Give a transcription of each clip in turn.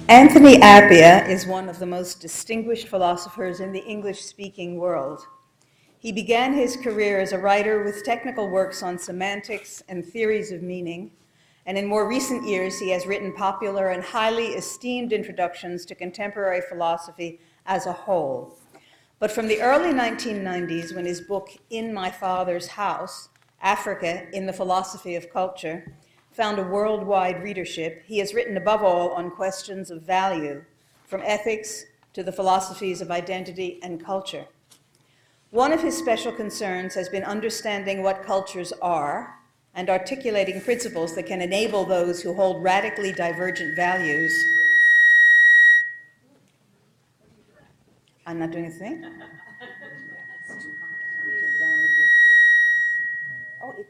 Anthony Appiah is one of the most distinguished philosophers in the English-speaking world. He began his career as a writer with technical works on semantics and theories of meaning, and in more recent years he has written popular and highly esteemed introductions to contemporary philosophy as a whole. But from the early 1990s, when his book In My Father's House, Africa in the Philosophy of Culture, found a worldwide readership, he has written above all on questions of value, from ethics to the philosophies of identity and culture. One of his special concerns has been understanding what cultures are and articulating principles that can enable those who hold radically divergent values. I'm not doing a thing? Oh, it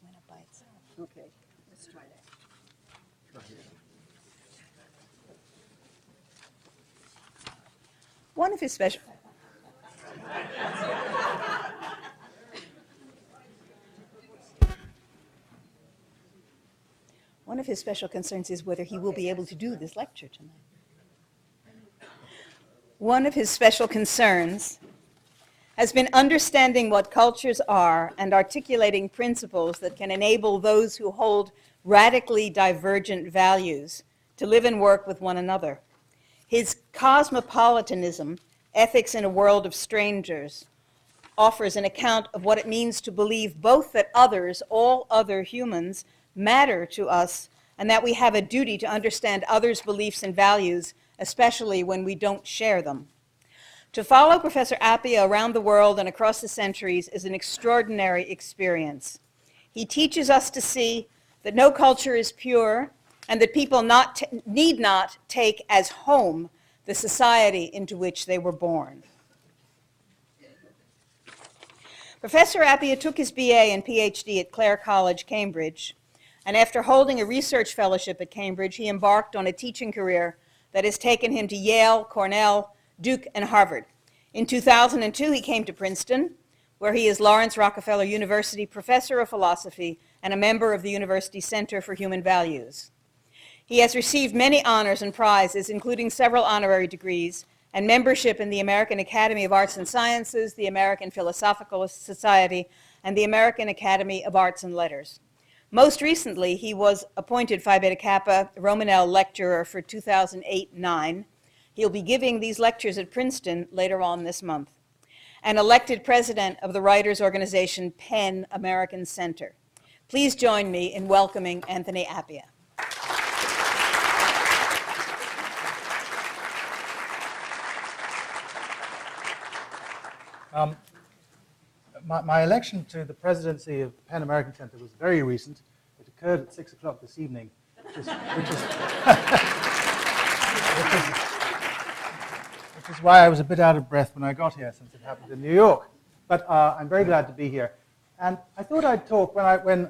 went up by itself. Okay, let's try that. One of his special concerns is whether he will be able to do this lecture tonight. One of his special concerns has been understanding what cultures are and articulating principles that can enable those who hold radically divergent values to live and work with one another. His Cosmopolitanism, Ethics in a World of Strangers, offers an account of what it means to believe both that others, all other humans, matter to us, and that we have a duty to understand others' beliefs and values, especially when we don't share them. To follow Professor Appiah around the world and across the centuries is an extraordinary experience. He teaches us to see that no culture is pure and that people need not take as home the society into which they were born. Professor Appiah took his BA and PhD at Clare College, Cambridge, and after holding a research fellowship at Cambridge, he embarked on a teaching career that has taken him to Yale, Cornell, Duke, and Harvard. In 2002, he came to Princeton, where he is Lawrence Rockefeller University Professor of Philosophy and a member of the University Center for Human Values. He has received many honors and prizes, including several honorary degrees and membership in the American Academy of Arts and Sciences, the American Philosophical Society, and the American Academy of Arts and Letters. Most recently, he was appointed Phi Beta Kappa Romanel Lecturer for 2008-09. He'll be giving these lectures at Princeton later on this month. And elected president of the writers' organization PEN American Center. Please join me in welcoming Anthony Appiah. My election to the presidency of the PEN American Center was very recent. It occurred at 6 o'clock this evening, which is why I was a bit out of breath when I got here, since it happened in New York. But I'm very glad to be here. And I thought I'd talk, when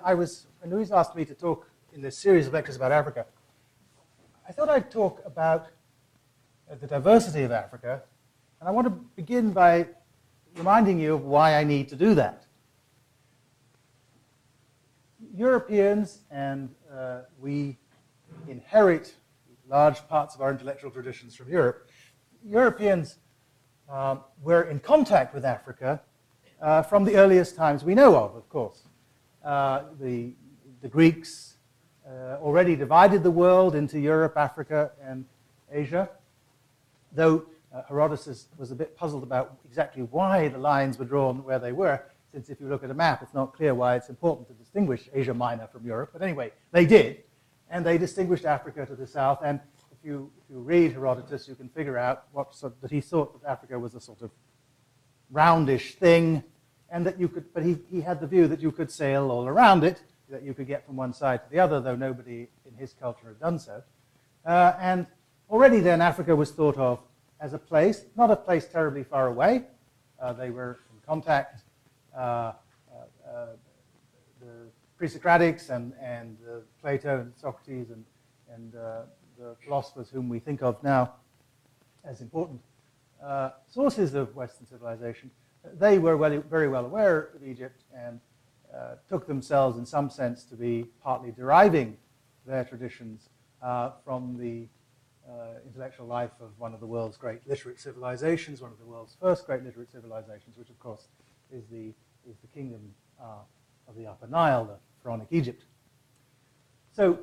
Louise asked me to talk in this series of lectures about Africa, I thought I'd talk about the diversity of Africa. And I want to begin by reminding you of why I need to do that. Europeans, and we inherit large parts of our intellectual traditions from Europe. Europeans were in contact with Africa from the earliest times we know of course. The Greeks already divided the world into Europe, Africa, and Asia, though Herodotus was a bit puzzled about exactly why the lines were drawn where they were, since if you look at a map, it's not clear why it's important to distinguish Asia Minor from Europe. But anyway, they did, and they distinguished Africa to the south. And if you read Herodotus, you can figure out that he thought that Africa was a sort of roundish thing, and that you could. But he had the view that you could sail all around it, that you could get from one side to the other, though nobody in his culture had done so. And already then, Africa was thought of as a place, not a place terribly far away. They were in contact. The pre-Socratics and Plato and Socrates and the philosophers whom we think of now as important sources of Western civilization, they were very well aware of Egypt and took themselves in some sense to be partly deriving their traditions from the intellectual life of one of the world's great literate civilizations, one of the world's first great literate civilizations, which of course is the kingdom of the Upper Nile, the Pharaonic Egypt. So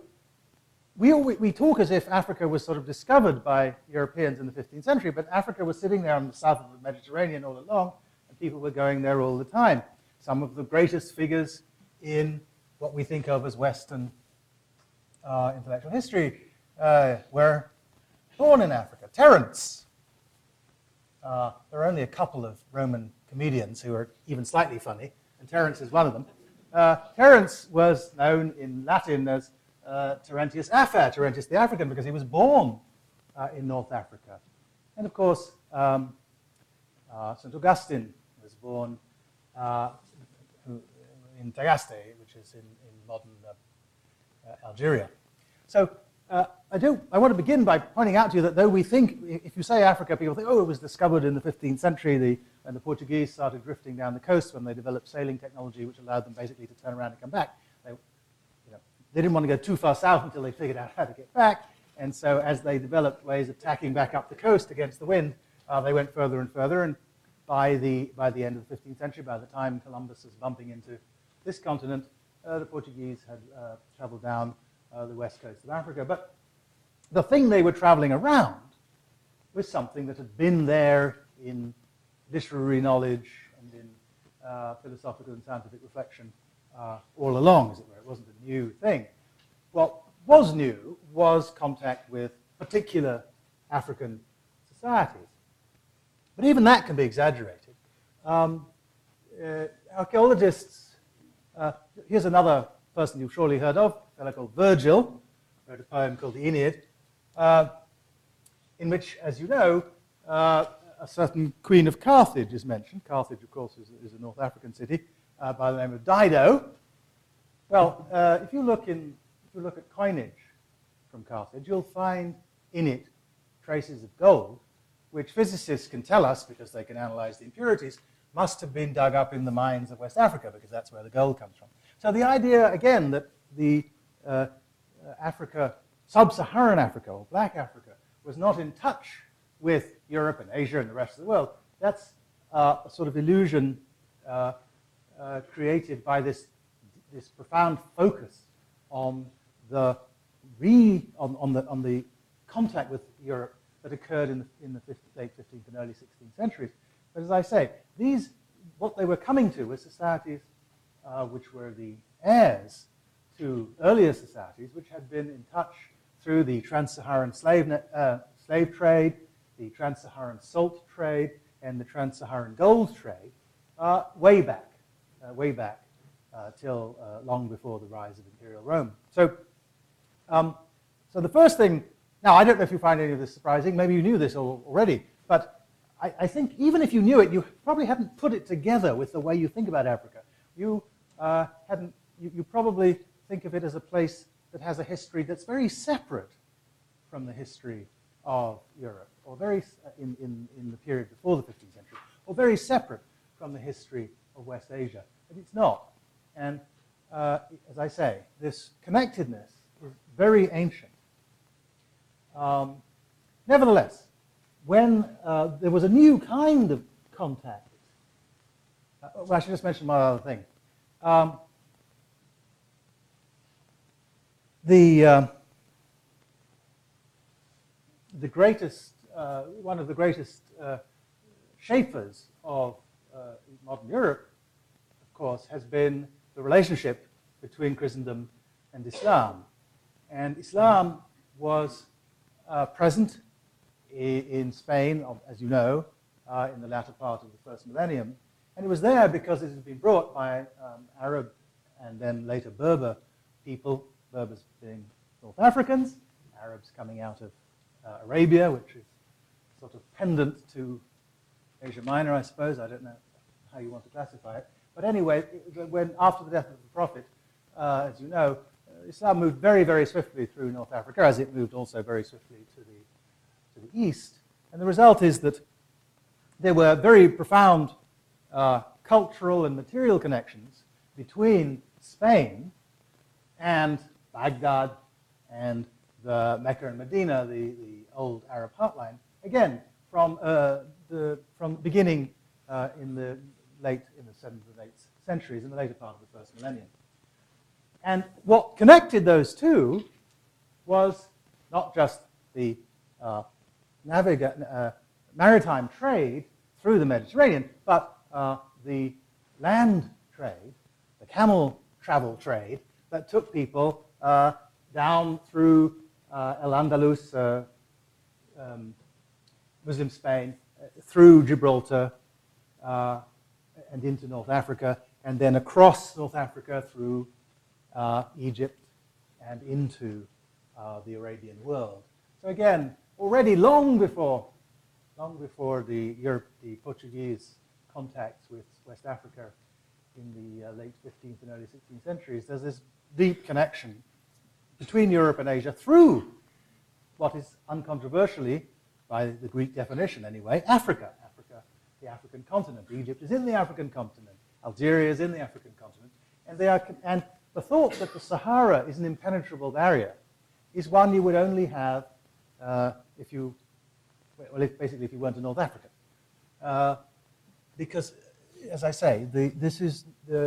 we talk as if Africa was sort of discovered by Europeans in the 15th century, but Africa was sitting there on the south of the Mediterranean all along, and people were going there all the time. Some of the greatest figures in what we think of as Western intellectual history were born in Africa. Terence. There are only a couple of Roman comedians who are even slightly funny, and Terence is one of them. Terence was known in Latin as Terentius Afer, Terentius the African, because he was born in North Africa. And of course, St. Augustine was born in Tagaste, which is in modern Algeria. So I want to begin by pointing out to you that though we think, if you say Africa, people think, oh, it was discovered in the 15th century, when the Portuguese started drifting down the coast, when they developed sailing technology, which allowed them basically to turn around and come back. They didn't want to go too far south until they figured out how to get back, and so as they developed ways of tacking back up the coast against the wind, they went further and further, and by the end of the 15th century, by the time Columbus was bumping into this continent, the Portuguese had traveled down the west coast of Africa. But the thing they were traveling around was something that had been there in literary knowledge and in philosophical and scientific reflection all along, as it were. It wasn't a new thing. What was new was contact with particular African societies. But even that can be exaggerated. Archaeologists, here's another person you've surely heard of, a fellow called Virgil, wrote a poem called the Aeneid, in which, as you know, a certain queen of Carthage is mentioned. Carthage, of course, is a North African city by the name of Dido. Well, if you look at coinage from Carthage, you'll find in it traces of gold, which physicists can tell us, because they can analyze the impurities, must have been dug up in the mines of West Africa, because that's where the gold comes from. So the idea, again, that the Africa, sub-Saharan Africa, or black Africa, was not in touch with Europe and Asia and the rest of the world, that's a sort of illusion created by this profound focus on the contact with Europe that occurred in the late 15th and early 16th centuries. But as I say, what they were coming to were societies which were the heirs to earlier societies which had been in touch through the trans-Saharan slave trade, the trans-Saharan salt trade, and the trans-Saharan gold trade way back till long before the rise of Imperial Rome. So the first thing, now I don't know if you find any of this surprising, maybe you knew this already, but I think even if you knew it, you probably hadn't put it together with the way you think about Africa. You probably think of it as a place that has a history that's very separate from the history of Europe, or very in the period before the 15th century, or very separate from the history of West Asia. But it's not. And as I say, this connectedness is very ancient. Nevertheless, when there was a new kind of contact, well, I should just mention one other thing. One of the greatest shapers of modern Europe, of course, has been the relationship between Christendom and Islam. And Islam was present in Spain, as you know, in the latter part of the first millennium. And it was there because it had been brought by Arab and then later Berber people, Berbers being North Africans, Arabs coming out of Arabia, which is sort of pendant to Asia Minor, I suppose. I don't know how you want to classify it. But anyway, after the death of the Prophet, as you know, Islam moved very, very swiftly through North Africa, as it moved also very swiftly to the east. And the result is that there were very profound cultural and material connections between Spain and Baghdad and the Mecca and Medina, the old Arab heartland, again, from the beginning in the 7th and 8th centuries, in the later part of the first millennium. And what connected those two was not just the maritime trade through the Mediterranean, but the land trade, the camel travel trade that took people down through Al-Andalus, Muslim Spain, through Gibraltar and into North Africa, and then across North Africa through Egypt and into the Arabian world. So again, already long before the Portuguese contacts with West Africa in the late 15th and early 16th centuries, there's this deep connection between Europe and Asia through what is uncontroversially, by the Greek definition anyway, Africa. Africa, the African continent. Egypt is in the African continent. Algeria is in the African continent. And the thought that the Sahara is an impenetrable barrier is one you would only have if you weren't in North Africa. Because, as I say,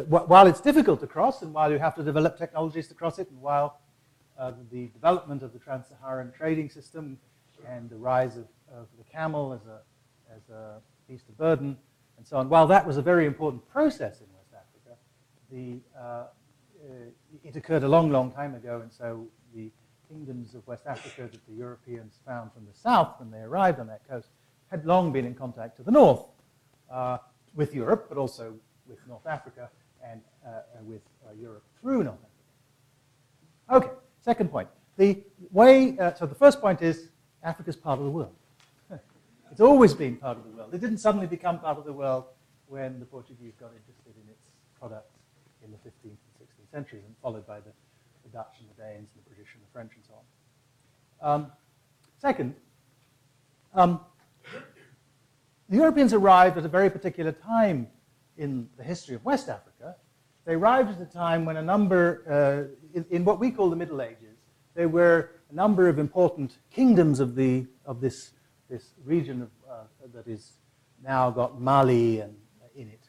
while it's difficult to cross, and while you have to develop technologies to cross it, and while the development of the trans-Saharan trading system and the rise of the camel as a beast of burden, and so on, while that was a very important process in West Africa, it occurred a long, long time ago, and so the kingdoms of West Africa that the Europeans found from the south when they arrived on that coast had long been in contact to the north with Europe, but also with North Africa and with Europe through North Africa. Okay, second point. So the first point is Africa's part of the world. It's always been part of the world. It didn't suddenly become part of the world when the Portuguese got interested in its products in the 15th and 16th centuries, and followed by the Dutch and the Danes and the British and the French and so on. Second, the Europeans arrived at a very particular time in the history of West Africa. They arrived at a time when a number, in what we call the Middle Ages, there were a number of important kingdoms of this region that is now got Mali in it,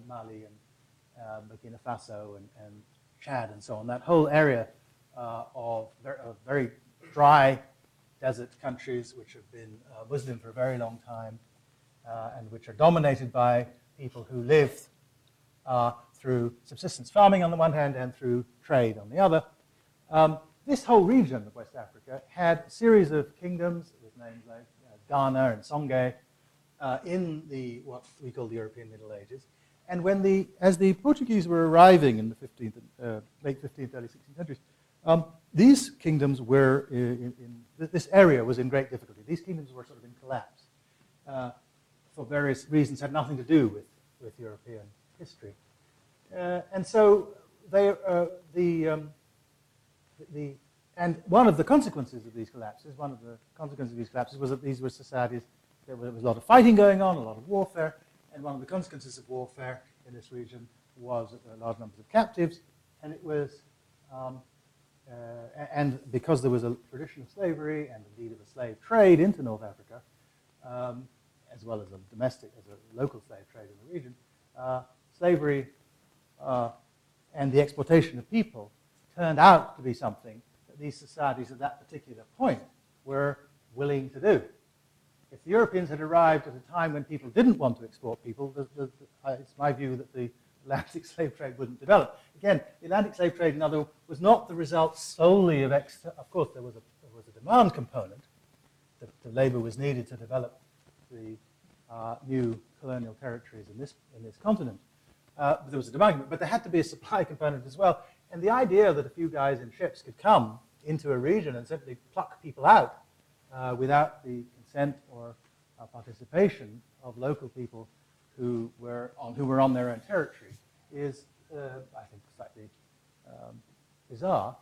Mali and Burkina Faso and Chad and so on. That whole area of very dry desert countries which have been Muslim for a very long time and which are dominated by people who live through subsistence farming on the one hand and through trade on the other. This whole region of West Africa had a series of kingdoms with names like Ghana and Songhai in what we call the European Middle Ages. And as the Portuguese were arriving in the late 15th, early 16th centuries, these kingdoms were this area was in great difficulty. These kingdoms were sort of in collapse for various reasons, had nothing to do with European history. And so and one of the consequences of these collapses, was that these were societies, there was a lot of fighting going on, a lot of warfare, and one of the consequences of warfare in this region was large numbers of captives, and it was, and because there was a tradition of slavery and indeed of a slave trade into North Africa, as well as a local slave trade in the region, slavery and the exploitation of people turned out to be something that these societies at that particular point were willing to do. If the Europeans had arrived at a time when people didn't want to export people, it's my view that the Atlantic slave trade wouldn't develop. Again, the Atlantic slave trade, in other words, was not the result solely of of course, there was a demand component. The labor was needed to develop the new colonial territories in this continent. But there was a demand component, but there had to be a supply component as well. And the idea that a few guys in ships could come into a region and simply pluck people out without the consent or participation of local people who were on their own territory is, I think, slightly bizarre.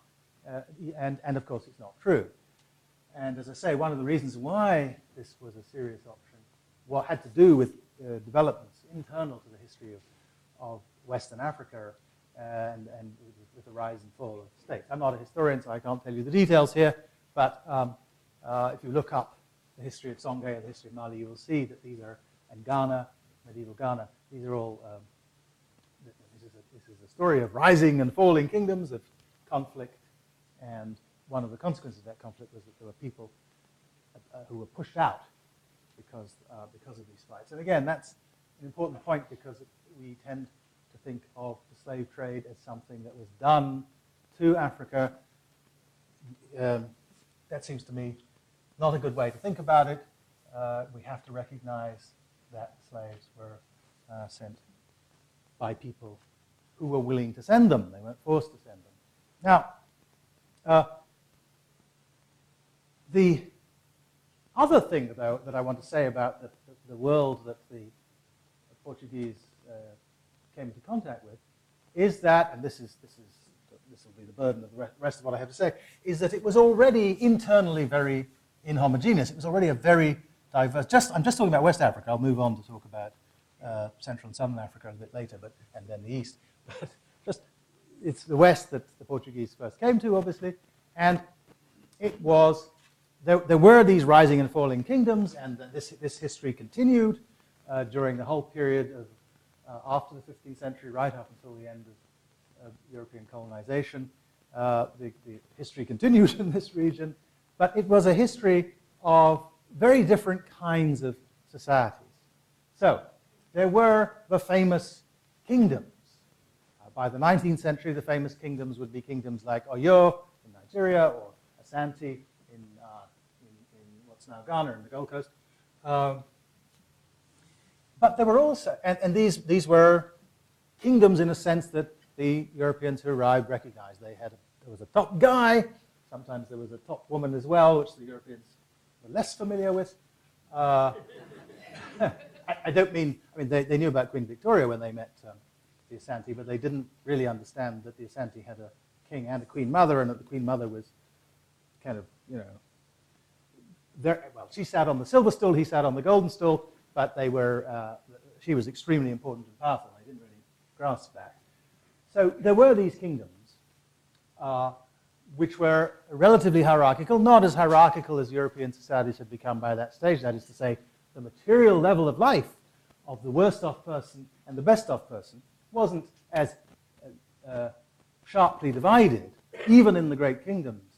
And of course, it's not true. And as I say, one of the reasons why this was a serious option, what had to do with developments internal to the history of Western Africa and with the rise and fall of states. I'm not a historian, so I can't tell you the details here, But if you look up the history of Songhai and the history of Mali, you will see that these are, and Ghana, medieval Ghana, these are all, this is a story of rising and falling kingdoms, of conflict, and one of the consequences of that conflict was that there were people who were pushed out because of these fights. And again, that's an important point because we tend to think of the slave trade as something that was done to Africa. That seems to me not a good way to think about it. We have to recognize that slaves were sent by people who were willing to send them. They weren't forced to send them. Now, the other thing that I want to say about the world that the Portuguese came into contact with is that, and this will be the burden of the rest of what I have to say, is that it was already internally very inhomogeneous. It was already a very diverse. I'm just talking about West Africa. I'll move on to talk about Central and Southern Africa a bit later, and then the East. But it's the West that the Portuguese first came to, obviously, and it was. There were these rising and falling kingdoms, and this history continued during the whole period of after the 15th century, right up until the end of European colonization. The history continued in this region, but it was a history of very different kinds of societies. So there were the famous kingdoms. By the 19th century, the famous kingdoms would be kingdoms like Oyo in Nigeria or Asante in what's now Ghana and the Gold Coast. But there were also, and these were kingdoms in a sense that the Europeans who arrived recognized. There was a top guy, sometimes there was a top woman as well, which the Europeans were less familiar with. I mean, they knew about Queen Victoria when they met the Asante, but they didn't really understand that the Asante had a king and a queen mother, and that the queen mother was kind of, well, she sat on the silver stool, he sat on the golden stool, but they were, she was extremely important and powerful. They didn't really grasp that. So there were these kingdoms which were relatively hierarchical, not as hierarchical as European societies had become by that stage. That is to say, the material level of life of the worst off person and the best off person wasn't as sharply divided, even in the great kingdoms,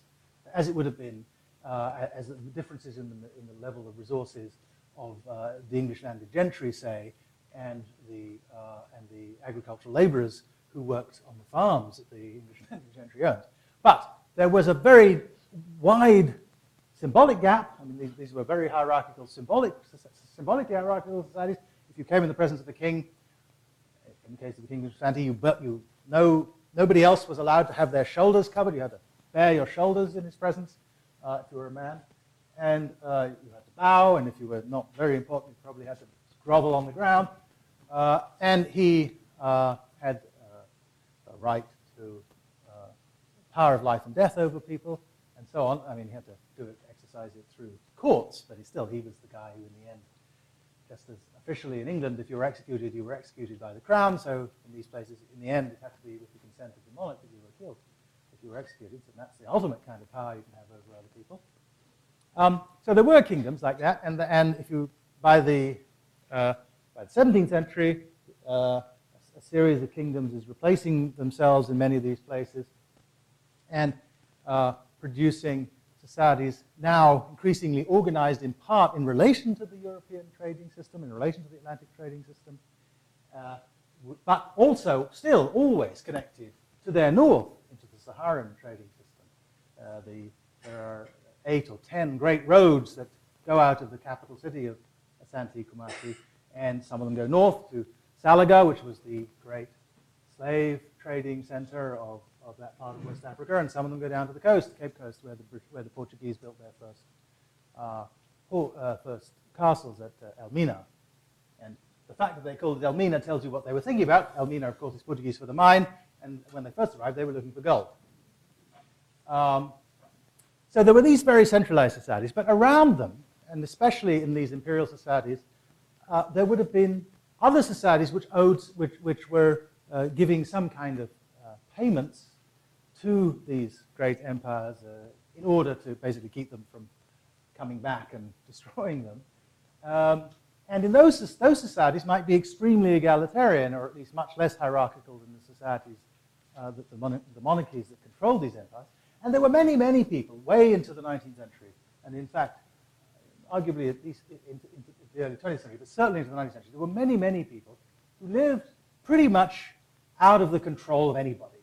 as it would have been as the differences in the level of resources of the English landed gentry, say, and the agricultural laborers who worked on the farms that the English landed gentry owned. But there was a very wide symbolic gap. I mean, these were very hierarchical, symbolically hierarchical societies. If you came in the presence of the king, in the case of the King of Asante, nobody else was allowed to have their shoulders covered. You had to bare your shoulders in his presence if you were a man. And you had to bow, and if you were not very important, you probably had to grovel on the ground. And he had a right to power of life and death over people, and so on. I mean, he had to exercise it through courts, but he was the guy who, in the end, just as officially in England, if you were executed by the crown. So in these places, in the end, it had to be with the consent of the monarch that you were killed if you were executed. And that's the ultimate kind of power you can have over other people. So there were kingdoms like that, and if you by the 17th century, a series of kingdoms is replacing themselves in many of these places, and producing societies now increasingly organized in part in relation to the European trading system, in relation to the Atlantic trading system, but also still always connected to their north, into the Saharan trading system. There are 8 or 10 great roads that go out of the capital city of Asante, Kumasi, and some of them go north to Salaga, which was the great slave trading center of that part of West Africa, and some of them go down to the coast, the Cape Coast, where the Portuguese built their first castles at Elmina. And the fact that they called it Elmina tells you what they were thinking about. Elmina, of course, is Portuguese for the mine, and when they first arrived, they were looking for gold. So there were these very centralized societies, but around them, and especially in these imperial societies, there would have been other societies which were giving some kind of payments to these great empires, in order to basically keep them from coming back and destroying them. And in those societies might be extremely egalitarian, or at least much less hierarchical than the societies, the monarchies that controlled these empires. And there were many, many people way into the 19th century, and in fact, arguably at least into the early 20th century, but certainly into the 19th century, there were many, many people who lived pretty much out of the control of anybody.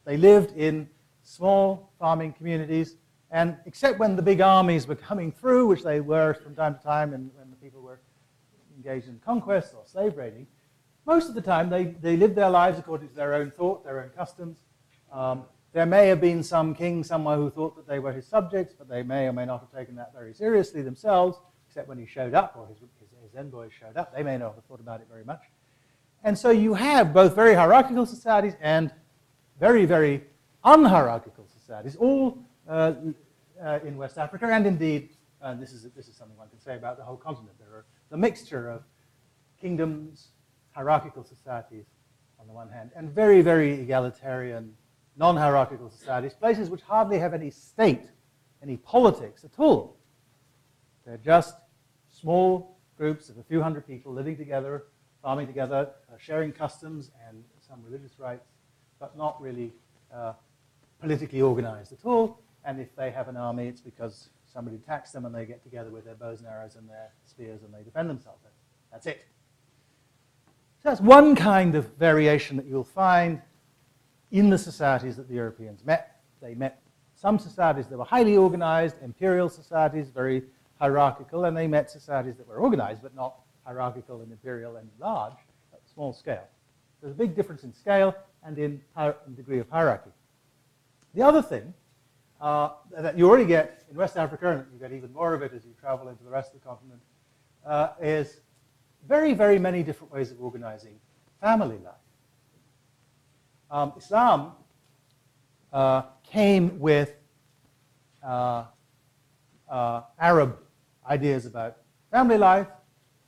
They lived in small farming communities, and except when the big armies were coming through, which they were from time to time, and when the people were engaged in conquest or slave raiding, most of the time they lived their lives according to their own thought, their own customs. There may have been some king somewhere who thought that they were his subjects, but they may or may not have taken that very seriously themselves, except when he showed up, or his envoys showed up. They may not have thought about it very much. And so you have both very hierarchical societies and very, very unhierarchical societies, all in West Africa, and indeed, this is something one can say about the whole continent. There are the mixture of kingdoms, hierarchical societies on the one hand, and very, very egalitarian, non-hierarchical societies, places which hardly have any state, any politics at all. They're just small groups of a few hundred people living together, farming together, sharing customs and some religious rites, but not really politically organized at all. And if they have an army, it's because somebody attacks them and they get together with their bows and arrows and their spears and they defend themselves. That's it. So that's one kind of variation that you'll find in the societies that the Europeans met. They met some societies that were highly organized, imperial societies, very hierarchical, and they met societies that were organized but not hierarchical and imperial and large, at small scale. There's a big difference in scale and in degree of hierarchy. The other thing that you already get in West Africa, and you get even more of it as you travel into the rest of the continent, is very, very many different ways of organizing family life. Islam came with Arab ideas about family life,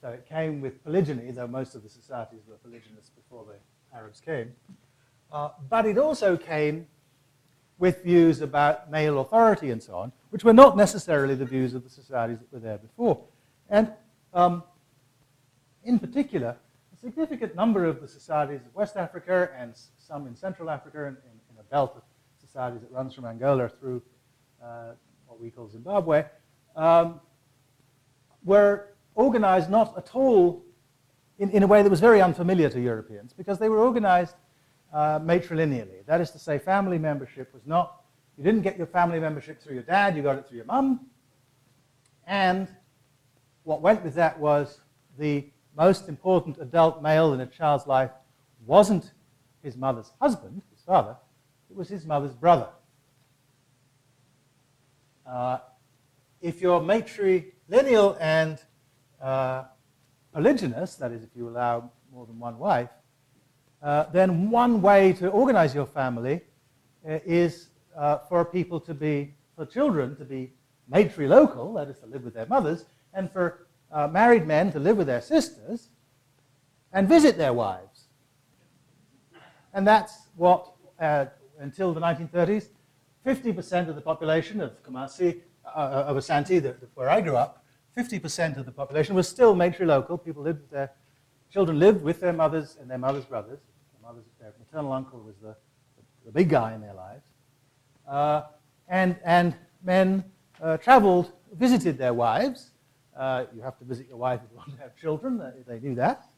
so it came with polygyny, though most of the societies were polygynous before the Arabs came. But it also came with views about male authority and so on, which were not necessarily the views of the societies that were there before. And in particular, a significant number of the societies of West Africa and some in Central Africa and in a belt of societies that runs from Angola through what we call Zimbabwe, were organized not at all in a way that was very unfamiliar to Europeans, because they were organized matrilineally. That is to say, family membership was not, you didn't get your family membership through your dad, you got it through your mum. And what went with that was the most important adult male in a child's life wasn't his mother's husband, his father, it was his mother's brother. If you're matrilineal and polygynous, that is if you allow more than one wife, then one way to organize your family is for people to be, for children to be matrilocal, that is to live with their mothers, and for married men to live with their sisters and visit their wives. And that's what, until the 1930s, 50% of the population of Kumasi, of Asante, where I grew up, 50% of the population was still matrilocal. People lived with their children lived with their mothers and their mothers' brothers. Their maternal uncle was the big guy in their lives. And men traveled, visited their wives. You have to visit your wife if you want to have children. They do that.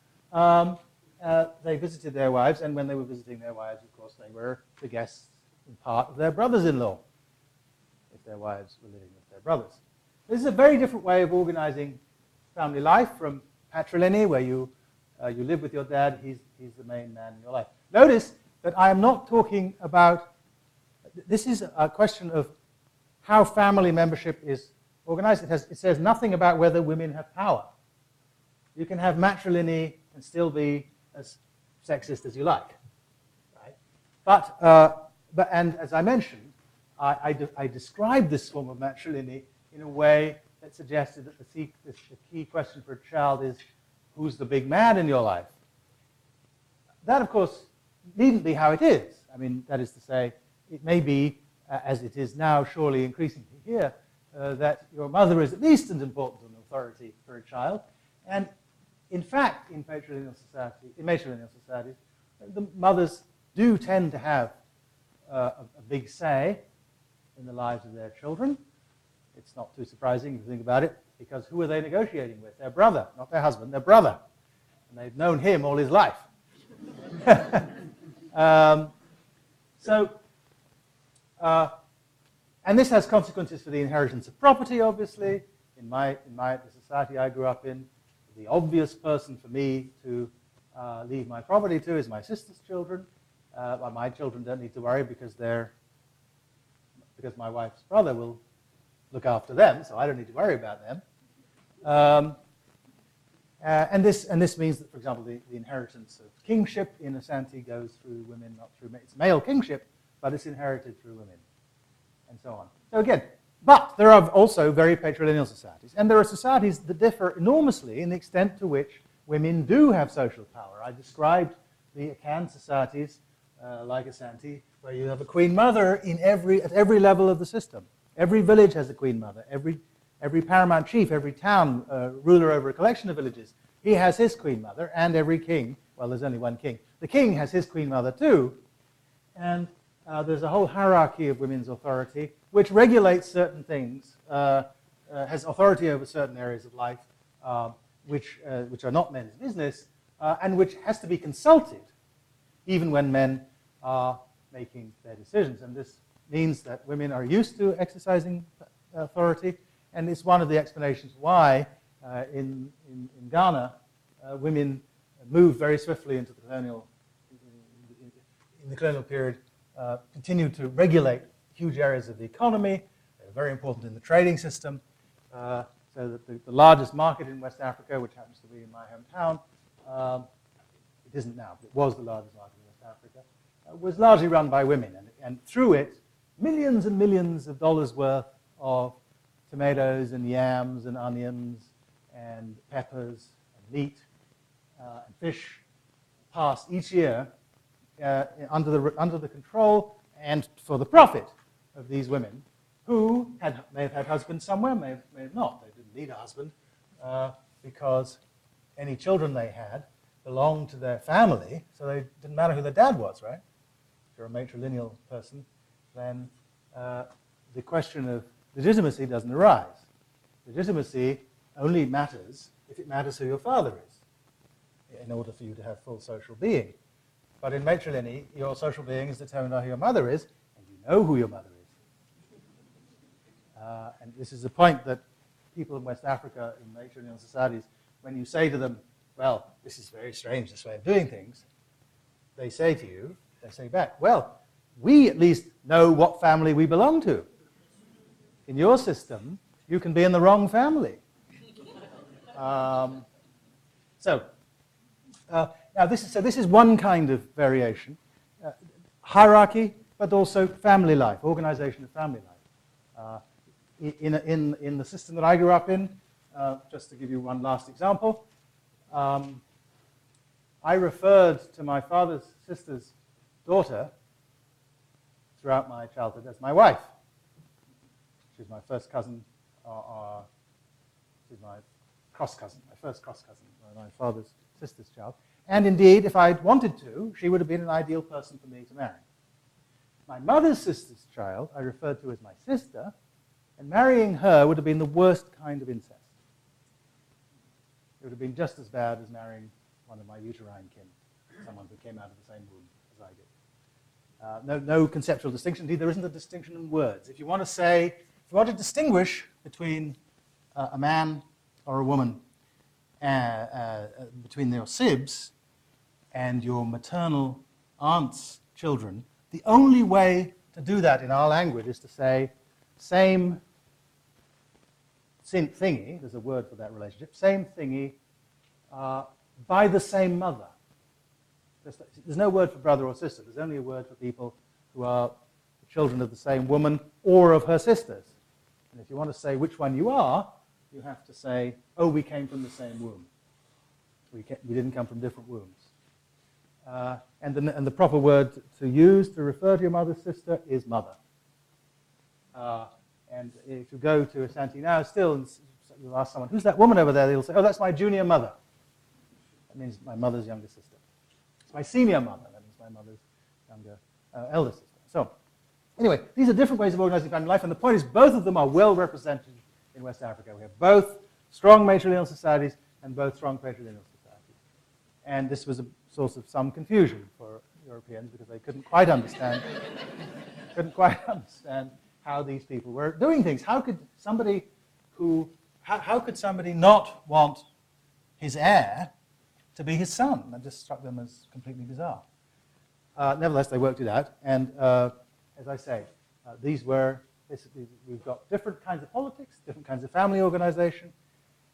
They visited their wives, and when they were visiting their wives, of course, they were the guests in part of their brothers-in-law, if their wives were living with their brothers. This is a very different way of organizing family life from patrilineal, where you live with your dad, he's the main man in your life. Notice that I am not talking about, this is a question of how family membership is organized. It says nothing about whether women have power. You can have matrilineal and still be as sexist as you like. Right? But as I mentioned, I described this form of matrilineal in a way that suggested that the key question for a child is, who's the big man in your life? That, of course, needn't be how it is. I mean, that is to say, it may be as it is now surely increasingly here, that your mother is at least as important an authority for a child. And in fact, in matrilineal societies, the mothers do tend to have a big say in the lives of their children. It's not too surprising if you think about it, because who are they negotiating with? Their brother, not their husband, their brother. And they've known him all his life. And this has consequences for the inheritance of property, obviously. In the society I grew up in, the obvious person for me to leave my property to is my sister's children. Well, my children don't need to worry because my wife's brother will look after them, so I don't need to worry about them. And this means that, for example, the inheritance of kingship in Asante goes through women, not through it's male kingship, but it's inherited through women, and so on. So again, but there are also very patrilineal societies, and there are societies that differ enormously in the extent to which women do have social power. I described the Akan societies, like Asante, where you have a queen mother at every level of the system. Every village has a queen mother. Every paramount chief, every town ruler over a collection of villages, he has his queen mother, and every king, well, there's only one king, the king has his queen mother too, and there's a whole hierarchy of women's authority which regulates certain things, has authority over certain areas of life, which are not men's business, and which has to be consulted even when men are making their decisions. And this means that women are used to exercising authority, and it's one of the explanations why in Ghana women moved very swiftly into the colonial period, continued to regulate huge areas of the economy. They're very important in the trading system. So that the largest market in West Africa, which happens to be in my hometown, it isn't now, but it was the largest market in West Africa, was largely run by women. And through it, millions and millions of dollars worth of tomatoes and yams and onions and peppers and meat and fish passed each year under the control and for the profit of these women, who may have had husbands somewhere, may have not. They didn't need a husband because any children they had belonged to their family, so it didn't matter who their dad was, right? If you're a matrilineal person, then the question of legitimacy doesn't arise. Legitimacy only matters if it matters who your father is, in order for you to have full social being. But in matrilineal, your social being is determined by who your mother is, and you know who your mother is. And this is a point that people in West Africa, in matrilineal societies, when you say to them, well, this is very strange, this way of doing things, they say to you, they say back, well, we at least know what family we belong to. In your system, you can be in the wrong family. Now this is one kind of variation, hierarchy, but also family life, organization of family life. In the system that I grew up in, just to give you one last example, I referred to my father's sister's daughter throughout my childhood as my wife. She's my first cousin, she's my cross-cousin, my first cross-cousin, my father's sister's child. And indeed, if I'd wanted to, she would have been an ideal person for me to marry. My mother's sister's child I referred to as my sister, and marrying her would have been the worst kind of incest. It would have been just as bad as marrying one of my uterine kin, someone who came out of the same womb as I did. No conceptual distinction. Indeed, there isn't a distinction in words. If you want to distinguish between a man or a woman, between your sibs and your maternal aunt's children, the only way to do that in our language is to say same thingy, there's a word for that relationship, same thingy by the same mother. There's no word for brother or sister. There's only a word for people who are the children of the same woman or of her sisters. And if you want to say which one you are, you have to say, oh, we came from the same womb. We didn't come from different wombs. And the proper word to use to refer to your mother's sister is mother. And if you go to Asante now, still, and you'll ask someone, who's that woman over there? They'll say, oh, that's my junior mother. That means my mother's younger sister. It's my senior mother. That means my mother's younger, elder sister. So, anyway, these are different ways of organizing family life, and the point is both of them are well represented in West Africa. We have both strong matrilineal societies and both strong patrilineal societies. And this was a source of some confusion for Europeans because they couldn't quite understand how these people were doing things. How could somebody not want his heir to be his son? That just struck them as completely bizarre. Nevertheless, they worked it out, and as I say, we've got different kinds of politics, different kinds of family organization,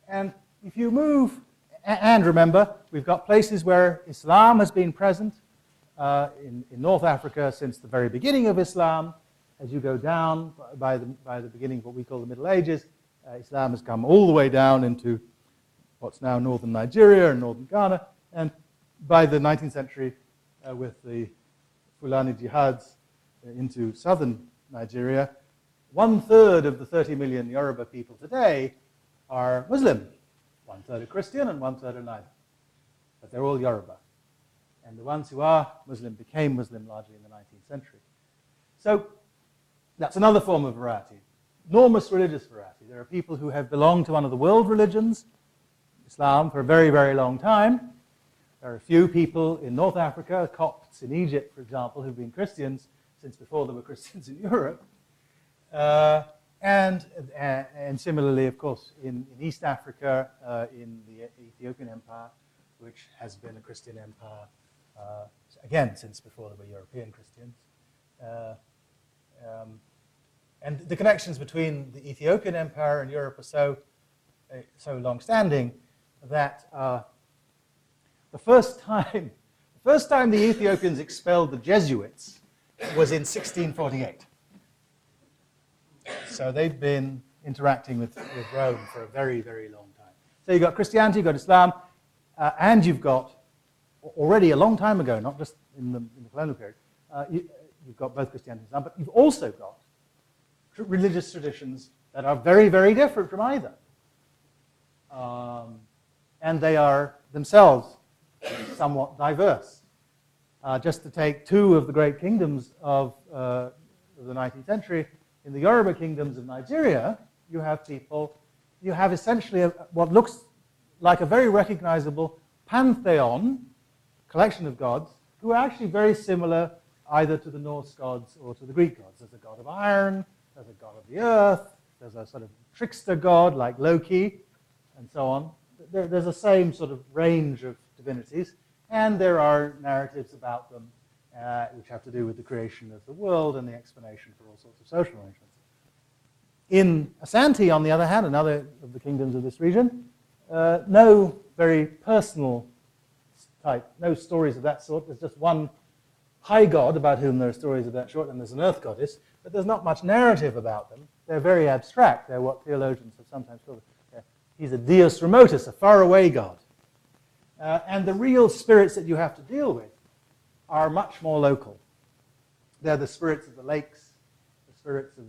and if you move, and remember, we've got places where Islam has been present in North Africa since the very beginning of Islam. As you go down by the beginning of what we call the Middle Ages, Islam has come all the way down into what's now northern Nigeria and northern Ghana, and by the 19th century, with the Fulani jihads into southern Nigeria, 1/3 of the 30 million Yoruba people today are Muslim. 1/3 are Christian and 1/3 are neither. But they're all Yoruba. And the ones who are Muslim became Muslim largely in the 19th century. So that's another form of variety. Enormous religious variety. There are people who have belonged to one of the world religions, Islam, for a very, very long time. There are a few people in North Africa, Copts in Egypt, for example, who've been Christians since before there were Christians in Europe. And similarly, of course, in East Africa, in the Ethiopian Empire, which has been a Christian empire, again, since before there were European Christians. And the connections between the Ethiopian Empire and Europe are so long-standing that the first time the Ethiopians expelled the Jesuits was in 1648. So they've been interacting with Rome for a very, very long time. So you've got Christianity, you've got Islam, and you've got, already a long time ago, not just in the colonial period, you've got both Christianity and Islam, but you've also got religious traditions that are very, very different from either. And they are themselves somewhat diverse. Just to take two of the great kingdoms of the 19th century, in the Yoruba kingdoms of Nigeria, you have essentially what looks like a very recognizable pantheon, collection of gods, who are actually very similar either to the Norse gods or to the Greek gods. There's a god of iron, there's a god of the earth, there's a sort of trickster god like Loki, and so on. There's the same sort of range of divinities, and there are narratives about them which have to do with the creation of the world and the explanation for all sorts of social arrangements. In Asante, on the other hand, another of the kingdoms of this region, no very personal type, no stories of that sort. There's just one high god about whom there are stories of that sort, and there's an earth goddess, but there's not much narrative about them. They're very abstract. They're what theologians have sometimes called it. He's a deus remotus, a faraway god. And the real spirits that you have to deal with are much more local. They're the spirits of the lakes, the spirits of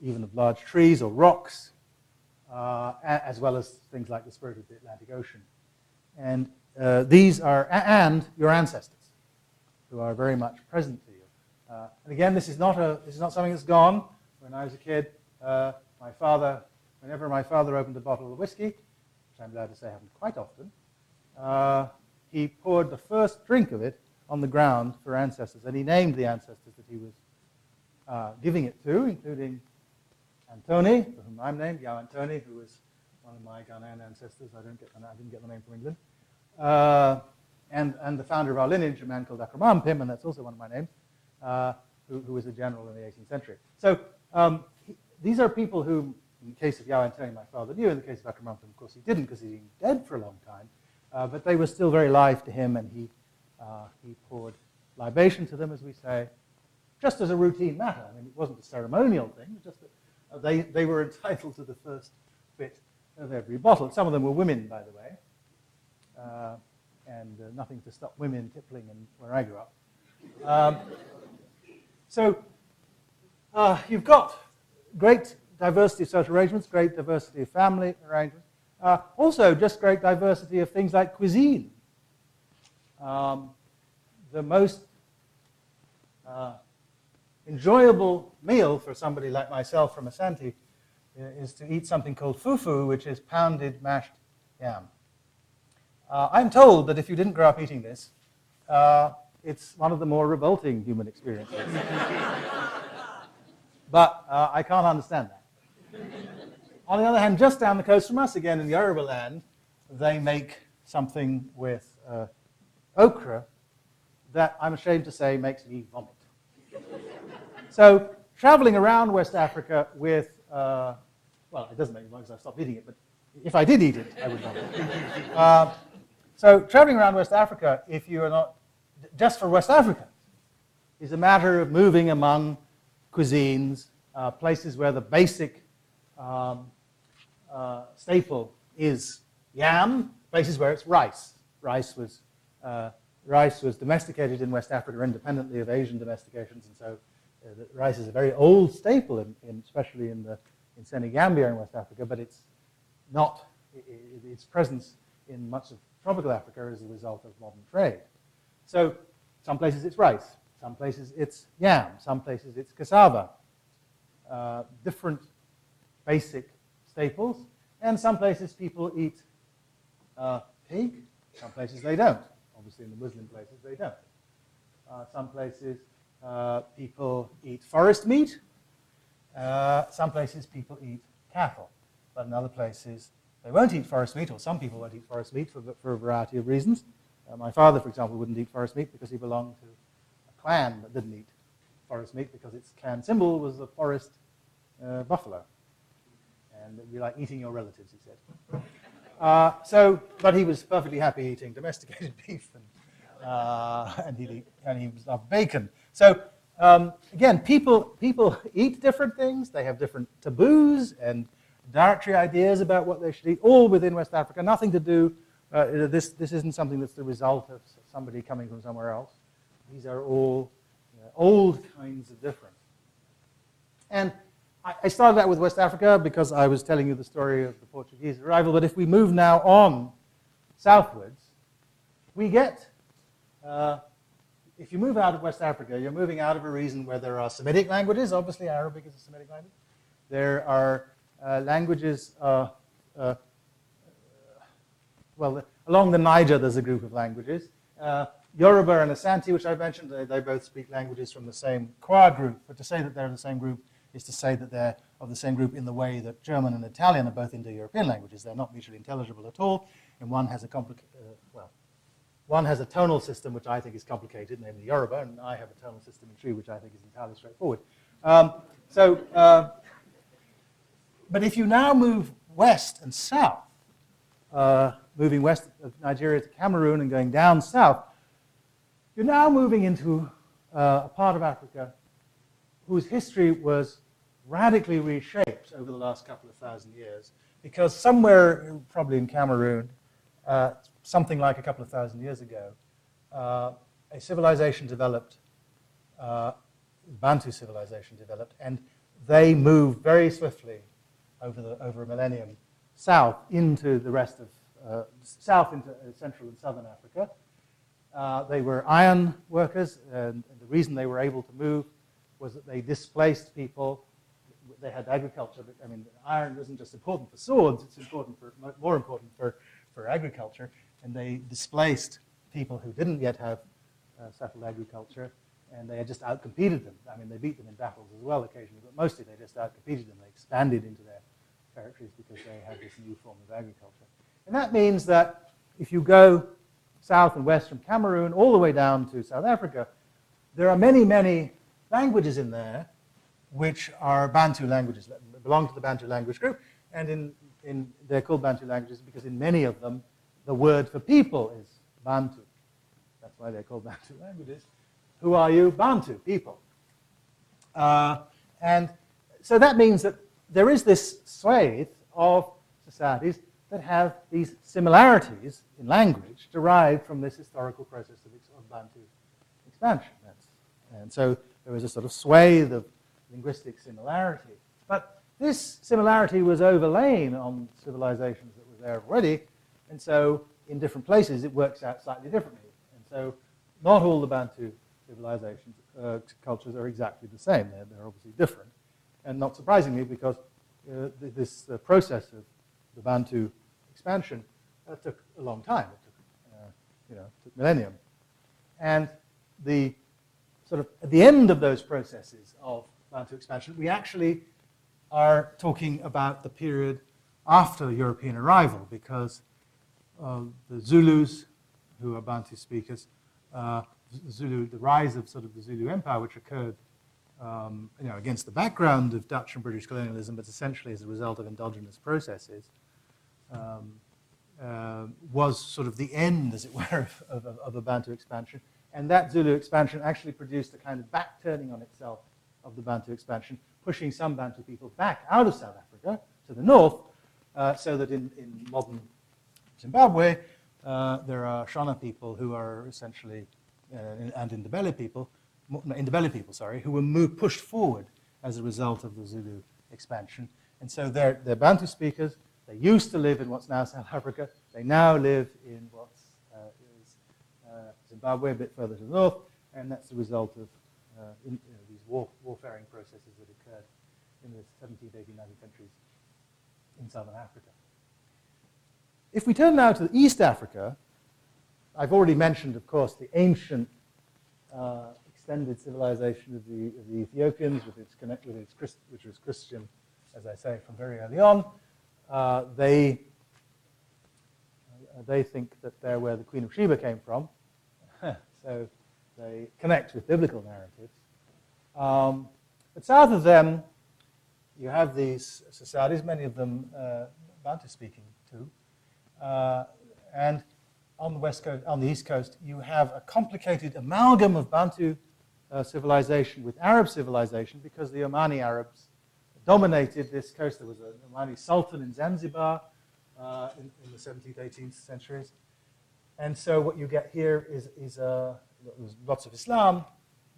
even of large trees or rocks, as well as things like the spirit of the Atlantic Ocean. And these are, and your ancestors, who are very much present to you. And again, this is not something that's gone. When I was a kid, whenever my father opened a bottle of whiskey, which I'm glad to say happened quite often, he poured the first drink of it on the ground for ancestors, and he named the ancestors that he was giving it to, including Antony, for whom I'm named, Yao Antony, who was one of my Ghanaian ancestors. I didn't get the name from England. And the founder of our lineage, a man called Akramampim, and that's also one of my names, who was a general in the 18th century. So these are people who, in the case of Yao Antony, my father knew. In the case of Akramampim, of course, he didn't, because he'd been dead for a long time. But they were still very live to him, and he poured libation to them, as we say, just as a routine matter. I mean, it wasn't a ceremonial thing, it was just that they were entitled to the first bit of every bottle. Some of them were women, by the way, and nothing to stop women tippling where I grew up. So you've got great diversity of social arrangements, great diversity of family arrangements. Also, just great diversity of things like cuisine. The most enjoyable meal for somebody like myself from Asante is to eat something called fufu, which is pounded mashed yam. I'm told that if you didn't grow up eating this, it's one of the more revolting human experiences. But I can't understand that. On the other hand, just down the coast from us, again in the Yoruba land, they make something with okra that I'm ashamed to say makes me vomit. So traveling around West Africa with, well, it doesn't make me vomit because I've stopped eating it, but if I did eat it, I would vomit. So traveling around West Africa, if you are not, just for West Africa, is a matter of moving among cuisines, places where the basic staple is yam, places where it's rice. Rice was domesticated in West Africa independently of Asian domestications, and so rice is a very old staple, especially in Senegambia in West Africa, but it's not, its presence in much of tropical Africa is a result of modern trade. So some places it's rice, some places it's yam, some places it's cassava, different basic staples, and some places people eat pig, some places they don't. Obviously in the Muslim places they don't. Some places people eat forest meat, some places people eat cattle, but in other places they won't eat forest meat, or some people won't eat forest meat for a variety of reasons. My father, for example, wouldn't eat forest meat because he belonged to a clan that didn't eat forest meat because its clan symbol was a forest buffalo. And it would be like eating your relatives, he said. But he was perfectly happy eating domesticated beef, and he was loved bacon. So again, people eat different things. They have different taboos and dietary ideas about what they should eat, all within West Africa. Nothing to do. This isn't something that's the result of somebody coming from somewhere else. These are all old kinds of difference. And I started out with West Africa because I was telling you the story of the Portuguese arrival, but if we move now on southwards, we get, if you move out of West Africa, you're moving out of a region where there are Semitic languages. Obviously, Arabic is a Semitic language. There are languages, well, along the Niger, there's a group of languages. Yoruba and Asante, which I mentioned, they both speak languages from the same Kwa group, but to say that they're the same group is to say that they're of the same group in the way that German and Italian are both Indo-European languages. They're not mutually intelligible at all, and one has a one has a tonal system which I think is complicated, namely Yoruba, and I have a tonal system in Twi which I think is entirely straightforward. But if you now move west and south, moving west of Nigeria to Cameroon and going down south, you're now moving into a part of Africa whose history was radically reshaped over the last couple of thousand years, because somewhere, probably in Cameroon, something like a couple of thousand years ago, a civilization developed, Bantu civilization developed, and they moved very swiftly over a millennium south into the rest of, south into Central and Southern Africa. They were iron workers, and the reason they were able to move was that they displaced people. They had agriculture, but I mean, iron isn't just important for swords, it's more important for agriculture, and they displaced people who didn't yet have settled agriculture, and they had just outcompeted them. I mean, they beat them in battles as well occasionally, but mostly they just outcompeted them. They expanded into their territories because they had this new form of agriculture. And that means that if you go south and west from Cameroon all the way down to South Africa, there are many, many languages in there which are Bantu languages, that belong to the Bantu language group, and they're called Bantu languages because in many of them the word for people is Bantu. That's why they're called Bantu languages. Who are you? Bantu, people. And so that means that there is this swathe of societies that have these similarities in language derived from this historical process of Bantu expansion. And so there is a sort of swathe of linguistic similarity But this similarity was overlain on civilizations that were there already, and so in different places it works out slightly differently. And so not all the Bantu civilizations, cultures are exactly the same. They're obviously different. And not surprisingly, because this process of the Bantu expansion took a long time. It took millennium. And the sort of at the end of those processes of Bantu expansion, we actually are talking about the period after European arrival, because the Zulus, who are Bantu speakers, the rise of sort of the Zulu Empire, which occurred against the background of Dutch and British colonialism, but essentially as a result of endogenous processes, was sort of the end, as it were, of a Bantu expansion. And that Zulu expansion actually produced a kind of back-turning on itself of the Bantu expansion, pushing some Bantu people back out of South Africa to the north, so that in modern Zimbabwe, there are Shona people who are essentially, and Ndebele people, who were pushed forward as a result of the Zulu expansion. And so they're Bantu speakers. They used to live in what's now South Africa. They now live in what's is Zimbabwe, a bit further to the north, and that's the result of these warfaring processes that occurred in the 17th, 18th, 19th centuries in southern Africa. If we turn now to East Africa, I've already mentioned, of course, the ancient extended civilization of the Ethiopians, which was Christian, as I say, from very early on. They think that they're where the Queen of Sheba came from, so they connect with biblical narratives. But south of them, you have these societies, many of them Bantu-speaking too, and on the west coast, on the east coast, you have a complicated amalgam of Bantu civilization with Arab civilization, because the Omani Arabs dominated this coast. There was an Omani sultan in Zanzibar in the 17th, 18th centuries. And so what you get here is lots of Islam,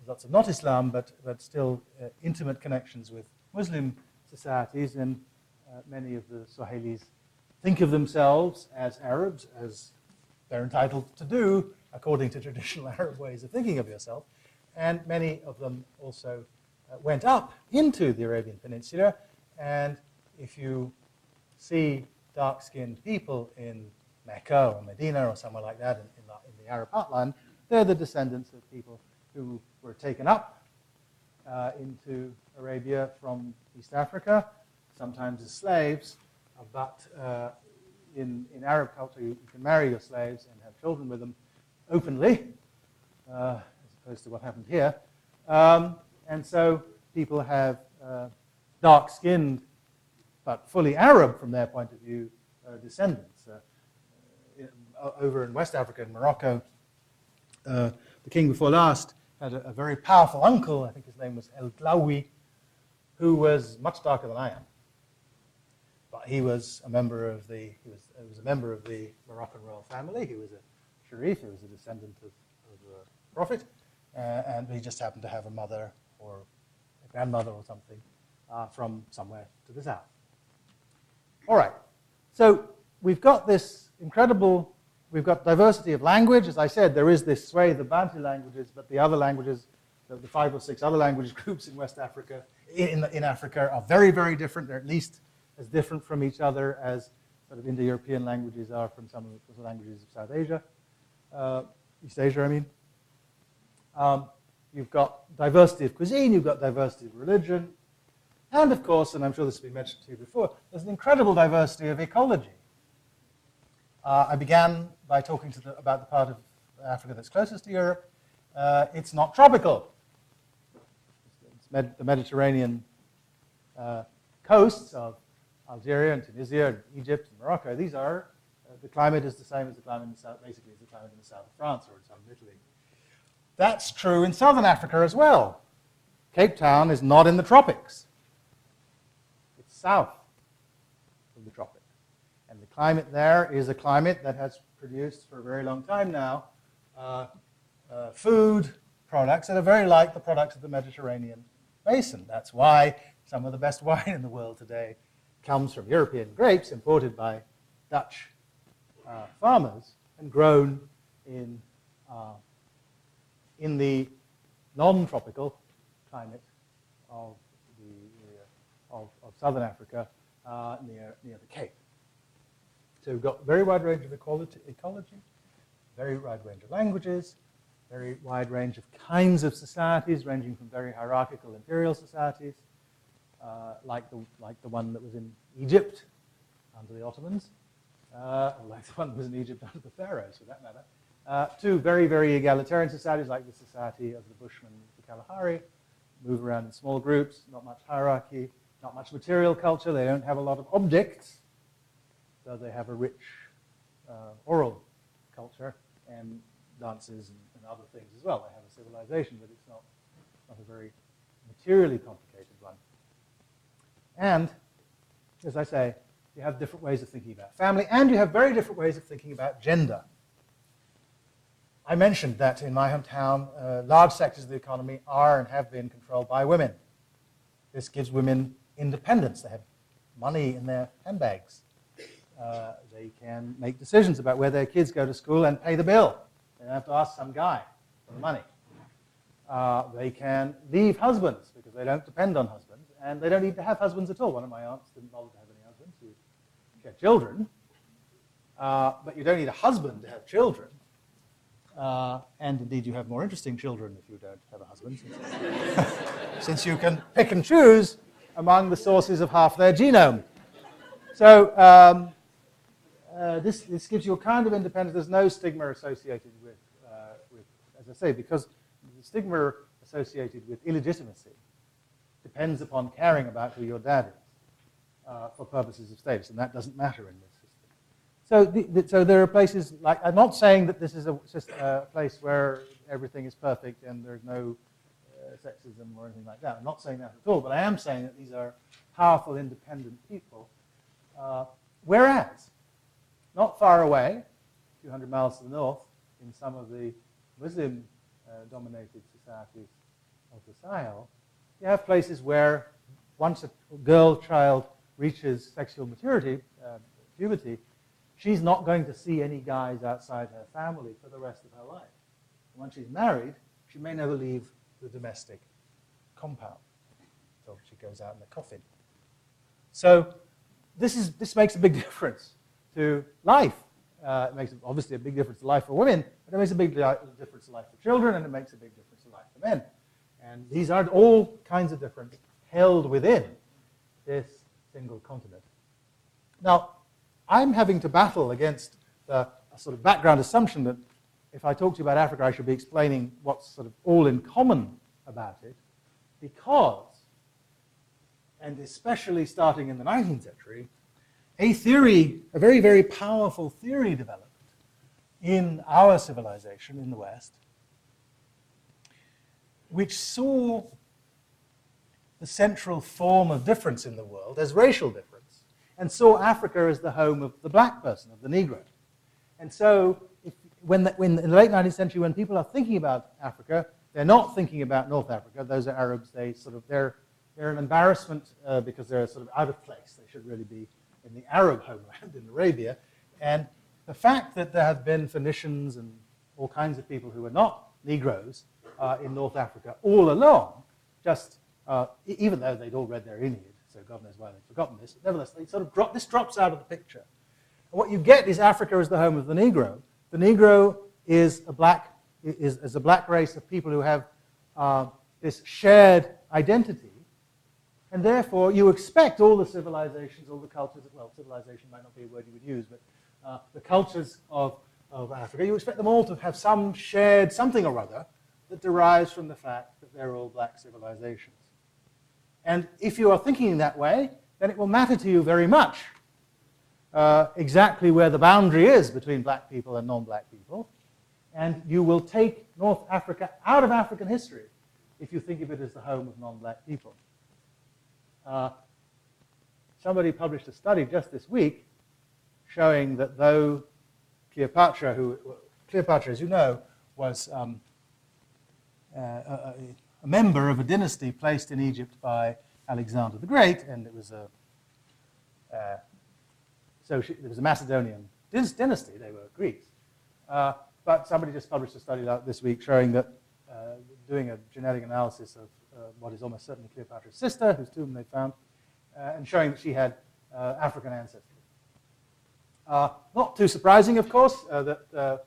lots of not Islam, but still intimate connections with Muslim societies, and many of the Swahilis think of themselves as Arabs, as they're entitled to do, according to traditional Arab ways of thinking of yourself. And many of them also went up into the Arabian Peninsula. And if you see dark-skinned people in Mecca or Medina or somewhere like that in the Arab heartland, they're the descendants of people who were taken up into Arabia from East Africa, sometimes as slaves, but in Arab culture, you can marry your slaves and have children with them openly, as opposed to what happened here. And so people have dark-skinned, but fully Arab from their point of view, descendants. Over in West Africa, in Morocco, the king before last had a very powerful uncle, I think his name was El Glaoui, who was much darker than I am. But he was a member of the Moroccan royal family. He was a Sharif. He was a descendant of a prophet, and he just happened to have a mother or a grandmother or something from somewhere to the south. All right. So we've got this incredible. We've got diversity of language. As I said, there is this swathe of Bantu languages, but the other languages, the 5 or 6 other language groups in West Africa, in Africa, are very, very different. They're at least as different from each other as sort of Indo-European languages are from some of the languages of South Asia, East Asia, I mean. You've got diversity of cuisine, you've got diversity of religion, and of course, and I'm sure this has been mentioned to you before, there's an incredible diversity of ecology. I began by talking about the part of Africa that's closest to Europe. It's not tropical. It's the Mediterranean coasts of Algeria and Tunisia and Egypt and Morocco. These are, the climate is the same as the climate in the south, basically as the climate in the south of France or in southern Italy. That's true in southern Africa as well. Cape Town is not in the tropics. It's south of the tropics. And the climate there is a climate that has produced for a very long time now food products that are very like the products of the Mediterranean basin. That's why some of the best wine in the world today comes from European grapes imported by Dutch farmers and grown in the non-tropical climate of southern Africa near the Cape. So we've got a very wide range of ecology, very wide range of languages, very wide range of kinds of societies, ranging from very hierarchical imperial societies, like the one that was in Egypt under the Ottomans, or like the one that was in Egypt under the pharaohs, for that matter, to very, very egalitarian societies like the society of the Bushmen, the Kalahari, move around in small groups, not much hierarchy, not much material culture. They don't have a lot of objects, though they have a rich oral culture and dances and other things as well. They have a civilization, but it's not a very materially complicated one. And, as I say, you have different ways of thinking about family, and you have very different ways of thinking about gender. I mentioned that in my hometown, large sectors of the economy are and have been controlled by women. This gives women independence. They have money in their handbags. They can make decisions about where their kids go to school and pay the bill. They don't have to ask some guy for the money. They can leave husbands because they don't depend on husbands, and they don't need to have husbands at all. One of my aunts didn't bother to have any husbands. She had children, but you don't need a husband to have children. And indeed, you have more interesting children if you don't have a husband, since you can pick and choose among the sources of half their genome. So this gives you a kind of independence. There's no stigma associated with, as I say, because the stigma associated with illegitimacy depends upon caring about who your dad is for purposes of status, and that doesn't matter in this system. So there are places like, I'm not saying that this is a place where everything is perfect and there's no sexism or anything like that. I'm not saying that at all, but I am saying that these are powerful, independent people. Whereas, not far away, 200 miles to the north, in some of the Muslim-dominated societies of the Sahel, you have places where once a girl child reaches sexual maturity, puberty, she's not going to see any guys outside her family for the rest of her life. And when she's married, she may never leave the domestic compound until she goes out in a coffin. So this makes a big difference to life. It makes obviously a big difference to life for women, but it makes a big difference to life for children, and it makes a big difference to life for men. And these are all kinds of difference held within this single continent. Now, I'm having to battle against a sort of background assumption that if I talk to you about Africa, I should be explaining what's sort of all in common about it, because, and especially starting in the 19th century, a very, very powerful theory developed in our civilization in the West, which saw the central form of difference in the world as racial difference, and saw Africa as the home of the black person, of the Negro. And so when in the late 19th century, when people are thinking about Africa, they're not thinking about North Africa. Those are Arabs. They're an embarrassment because they're sort of out of place. They should really be in the Arab homeland in Arabia. And the fact that there have been Phoenicians and all kinds of people who are not Negroes in North Africa all along, just even though they'd all read their Aeneid, so God knows why they'd forgotten this, nevertheless, they sort of this drops out of the picture. And what you get is Africa as the home of the Negro. The Negro is a black race of people who have this shared identity, and therefore you expect all the civilizations, all the cultures, well, civilization might not be a word you would use, but the cultures of Africa, you expect them all to have some shared something or other that derives from the fact that they're all black civilizations. And if you are thinking in that way, then it will matter to you very much exactly where the boundary is between black people and non-black people, and you will take North Africa out of African history if you think of it as the home of non-black people. Somebody published a study just this week showing that though Cleopatra, as you know, was a member of a dynasty placed in Egypt by Alexander the Great, and it was there was a Macedonian dynasty. They were Greeks. But somebody just published a study this week showing that doing a genetic analysis of what is almost certainly Cleopatra's sister, whose tomb they found, and showing that she had African ancestry. Not too surprising, of course, that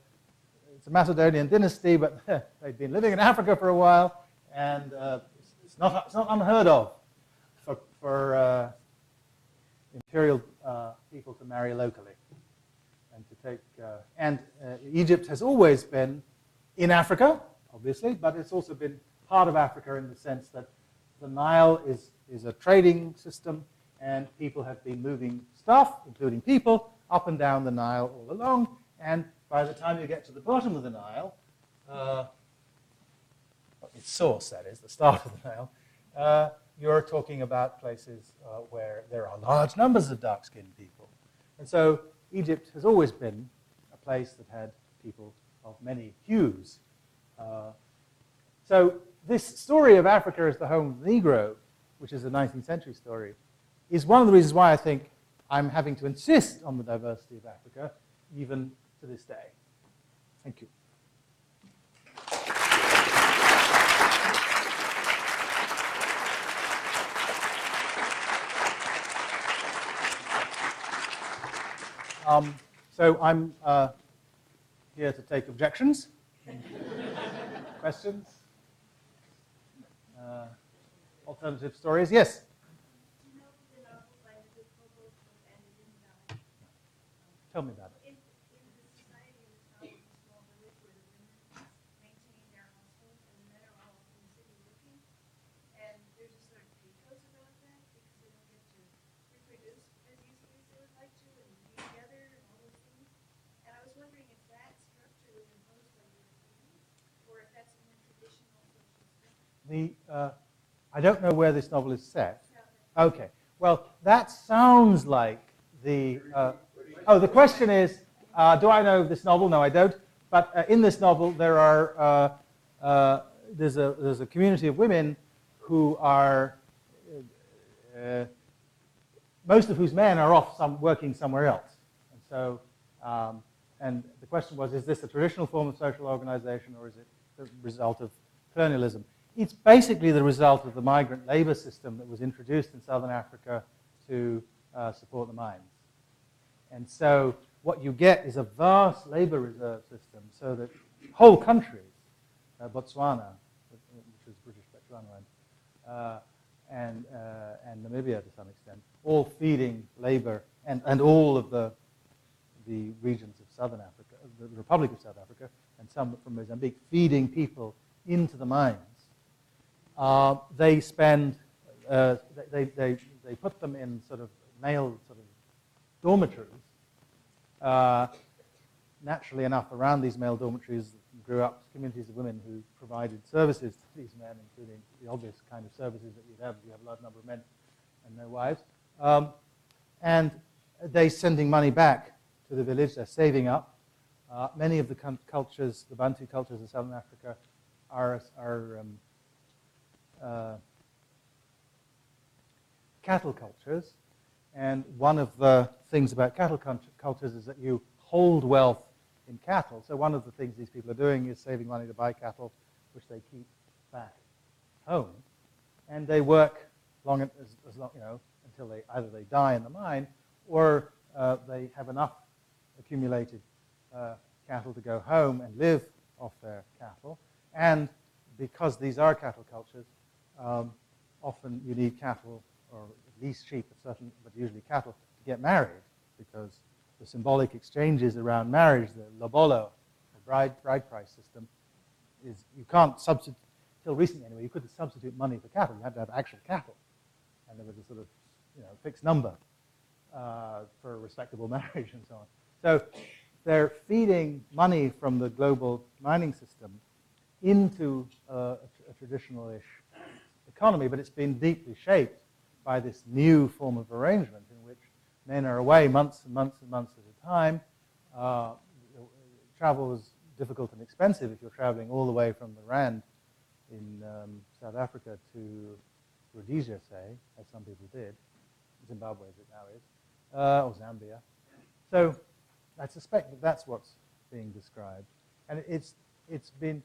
it's a Macedonian dynasty, but they'd been living in Africa for a while, and it's not unheard of for imperial people to marry locally and to take. Egypt has always been in Africa, obviously, but it's also been part of Africa in the sense that the Nile is a trading system, and people have been moving stuff, including people, up and down the Nile all along. And by the time you get to the bottom of the Nile, its source, that is, the start of the Nile, you're talking about places where there are large numbers of dark-skinned people. And so Egypt has always been a place that had people of many hues. So this story of Africa as the home of the Negro, which is a 19th century story, is one of the reasons why I think I'm having to insist on the diversity of Africa, even to this day. Thank you. So I'm here to take objections, questions, alternative stories. Yes? Tell me about it. In the society of the top of the small village where the women maintain their households and the men are all in the city working, and there's a sort of pathos about that because they don't get to reproduce as easily as they would like to and be together and all those things. And I was wondering if that structure was imposed by Europeans or if that's a more traditional social structure. I don't know where this novel is set. Okay. Well, that sounds like the... the question is, do I know this novel? No, I don't. But in this novel, there are there's a community of women who are most of whose men are off working somewhere else. And so, and the question was, is this a traditional form of social organization, or is it the result of colonialism? It's basically the result of the migrant labor system that was introduced in southern Africa to support the mines. And so what you get is a vast labor reserve system, so that whole countries, Botswana, which is British Bechuanaland, and Namibia to some extent, all feeding labor, and all of the regions of southern Africa, the Republic of South Africa, and some from Mozambique, feeding people into the mines. They spend, they put them in sort of male sort of dormitories. Naturally enough, around these male dormitories grew up communities of women who provided services to these men, including the obvious kind of services that you'd have if you have a large number of men and no wives. And they're sending money back to the village. They're saving up. Many of the cultures, the Bantu cultures of southern Africa, are cattle cultures. And one of the things about cattle cultures is that you hold wealth in cattle. So one of the things these people are doing is saving money to buy cattle, which they keep back home. And they work long, until either they die in the mine, or they have enough accumulated cattle to go home and live off their cattle. And because these are cattle cultures, often you need cattle, or at least sheep, but usually cattle, to get married, because the symbolic exchanges around marriage, the lobolo, the bride price system, is you can't substitute, till recently anyway, you couldn't substitute money for cattle. You had to have actual cattle. And there was a sort of fixed number for a respectable marriage and so on. So they're feeding money from the global mining system into a traditional-ish economy, but it's been deeply shaped by this new form of arrangement in which men are away months and months and months at a time. Travel is difficult and expensive if you're traveling all the way from the Rand in South Africa to Rhodesia, say, as some people did. Zimbabwe, as it now is, or Zambia. So I suspect that that's what's being described. And it's been,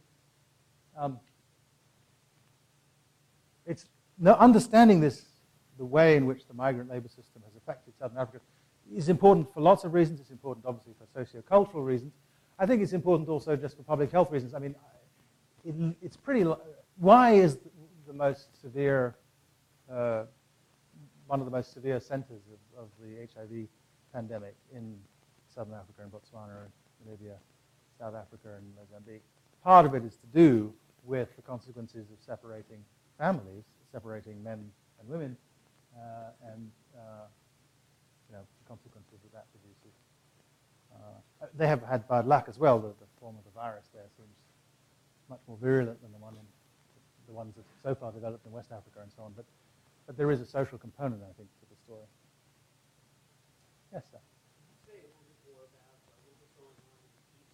understanding this, the way in which the migrant labor system has affected Southern Africa, is important for lots of reasons. It's important, obviously, for socio-cultural reasons. I think it's important also just for public health reasons. I mean, it's pretty. Why is the most severe, one of the most severe centers of the HIV pandemic in Southern Africa and Botswana and Namibia, South Africa and Mozambique? Part of it is to do with the consequences of separating families, separating men and women, and the consequences that produces. They have had bad luck as well. The form of the virus there seems much more virulent than the ones that so far developed in West Africa and so on. But there is a social component, I think, to the story. Yes, sir. Say a little bit more about what was going on in East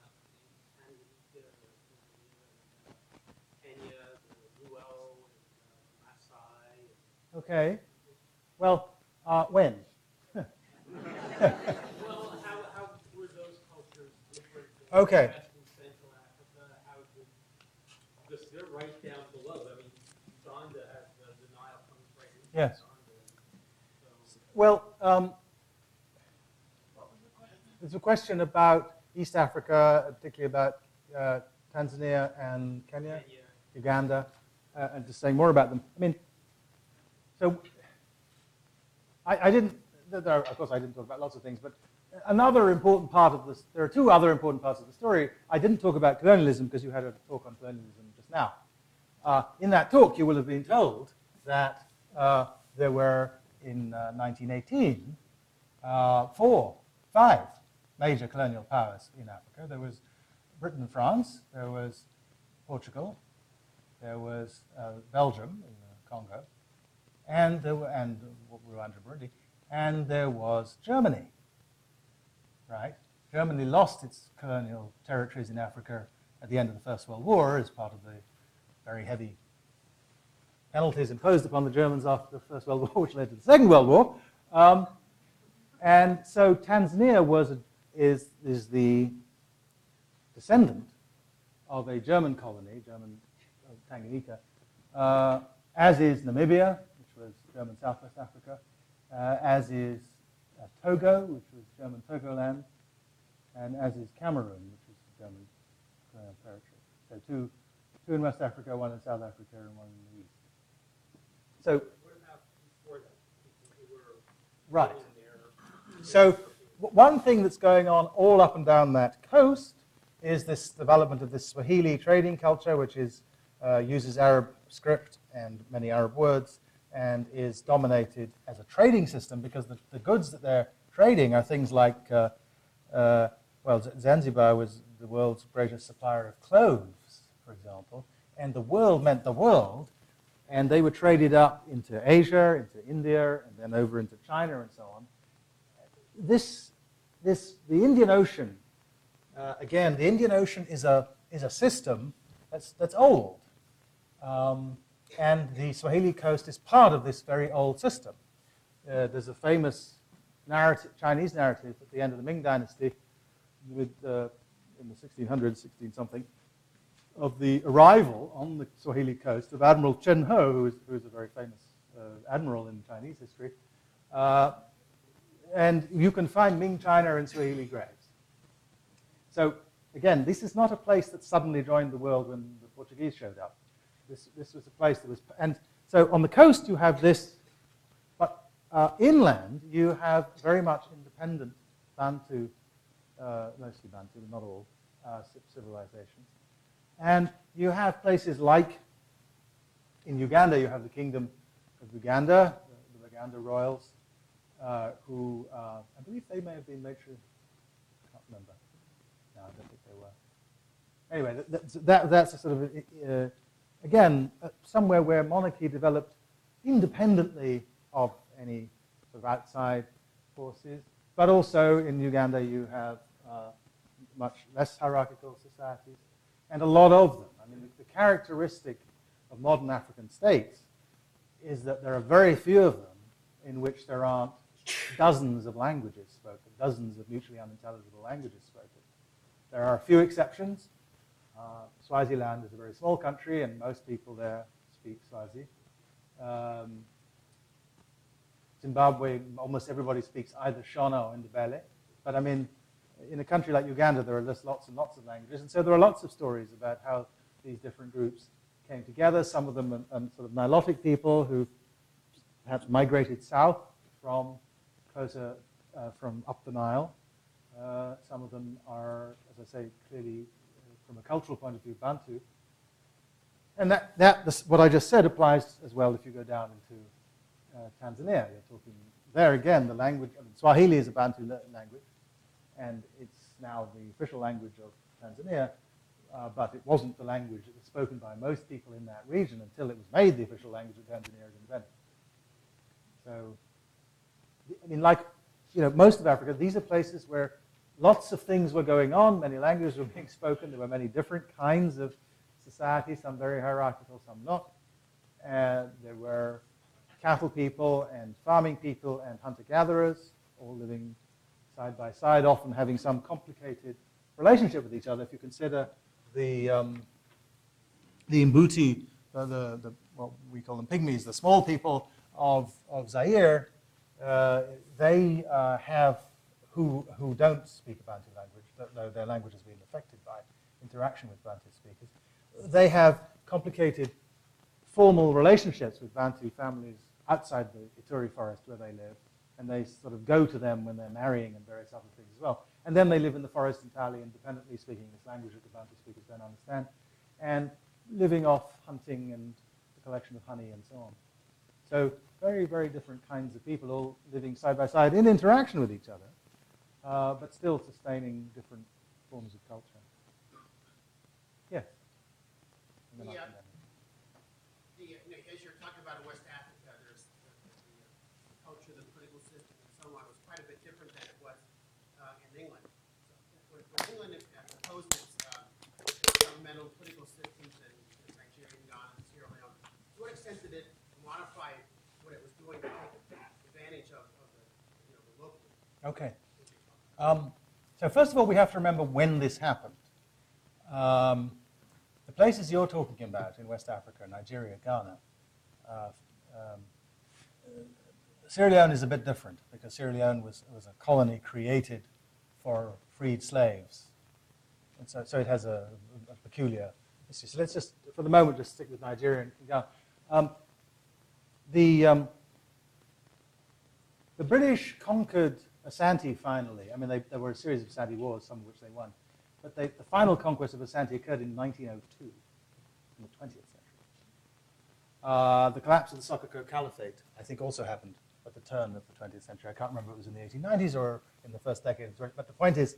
Africa, Kenya, the Luo, and Maasai. Okay. Well, when? Well, how were those cultures different than Okay. West and Central Africa? Because they're right down below. I mean, Uganda has the Nile comes right into Yes. Uganda. So, Well, what was the question? there's a question about East Africa, particularly about Tanzania and Kenya, Uganda, and just saying more about them. I mean, so I didn't, of course I didn't talk about lots of things, but another important part of this, there are two other important parts of the story. I didn't talk about colonialism because you had a talk on colonialism just now. In that talk, you will have been told that there were, in 1918, 5 major colonial powers in Africa. There was Britain and France, there was Portugal, there was Belgium in the Congo, and Rwanda, Burundi, and there was Germany, right? Germany lost its colonial territories in Africa at the end of the First World War as part of the very heavy penalties imposed upon the Germans after the First World War, which led to the Second World War. And so Tanzania is the descendant of a German colony, Tanganyika, as is Namibia, which was German Southwest Africa, as is Togo, which was German Togoland, and as is Cameroon, which is German colonial territory. So two in West Africa, one in South Africa, and one in the East. So, What about before that? People who were right. in there? So one thing that's going on all up and down that coast is this development of this Swahili trading culture, which uses Arab script and many Arab words, and is dominated as a trading system because the goods that they're trading are things like, Zanzibar was the world's greatest supplier of clothes, for example, and the world meant the world, and they were traded up into Asia, into India, and then over into China and so on. The Indian Ocean, again, the Indian Ocean is a system that's old. And the Swahili coast is part of this very old system. There's a famous Chinese narrative at the end of the Ming Dynasty in the 1600s, 16-something, of the arrival on the Swahili coast of Admiral Chen Ho, who is a very famous admiral in Chinese history. And you can find Ming China in Swahili graves. So again, this is not a place that suddenly joined the world when the Portuguese showed up. This was a place that was, and so on the coast you have this, but inland you have very much independent Bantu, mostly Bantu, but not all, civilizations. And you have places like, in Uganda you have the Kingdom of Uganda, the Uganda royals, who, I believe they may have been matron, I can't remember. No, I don't think they were. Anyway, that's a sort of, again, somewhere where monarchy developed independently of any sort of outside forces, but also in Uganda you have much less hierarchical societies, and a lot of them. I mean, the characteristic of modern African states is that there are very few of them in which there aren't dozens of languages spoken, dozens of mutually unintelligible languages spoken. There are a few exceptions. Swaziland is a very small country, and most people there speak Swazi. Zimbabwe, almost everybody speaks either Shona or Ndebele. But I mean, in a country like Uganda, there are just lots and lots of languages. And so there are lots of stories about how these different groups came together. Some of them are sort of Nilotic people who perhaps migrated south from closer, from up the Nile. Some of them are, as I say, clearly from a cultural point of view, Bantu. And what I just said applies as well if you go down into Tanzania. You're talking there again, the language, I mean, Swahili is a Bantu language, and it's now the official language of Tanzania, but it wasn't the language that was spoken by most people in that region until it was made the official language of Tanzania as independent. So, I mean, like, you know, most of Africa, these are places where lots of things were going on, many languages were being spoken, there were many different kinds of society, some very hierarchical, some not. And there were cattle people and farming people and hunter-gatherers, all living side by side, often having some complicated relationship with each other. If you consider the Mbuti, what we call them pygmies, the small people of Zaire, they have who don't speak a Bantu language, though their language has been affected by interaction with Bantu speakers. They have complicated formal relationships with Bantu families outside the Ituri forest where they live, and they sort of go to them when they're marrying and various other things as well. And then they live in the forest entirely independently, speaking this language that the Bantu speakers don't understand, and living off hunting and the collection of honey and so on. So very, very different kinds of people all living side by side in interaction with each other, but still sustaining different forms of culture. Yes? As you're talking about in West Africa, there's the culture, the political system, and so on was quite a bit different than it was in England. So, when England opposed its governmental political systems in Nigeria, Ghana, Sierra Leone, to what extent did it modify what it was doing to take advantage of the local? Okay. So first of all, we have to remember when this happened. The places you're talking about in West Africa, Nigeria, Ghana, Sierra Leone is a bit different because Sierra Leone was a colony created for freed slaves. And so it has a peculiar history. So let's just, for the moment, just stick with Nigeria and Ghana. The British conquered Asante finally. I mean, there were a series of Asante wars, some of which they won. But the final conquest of Asante occurred in 1902, in the 20th century. The collapse of the Sokoto Caliphate, I think, also happened at the turn of the 20th century. I can't remember if it was in the 1890s or in the first decade of the 20th. But the point is,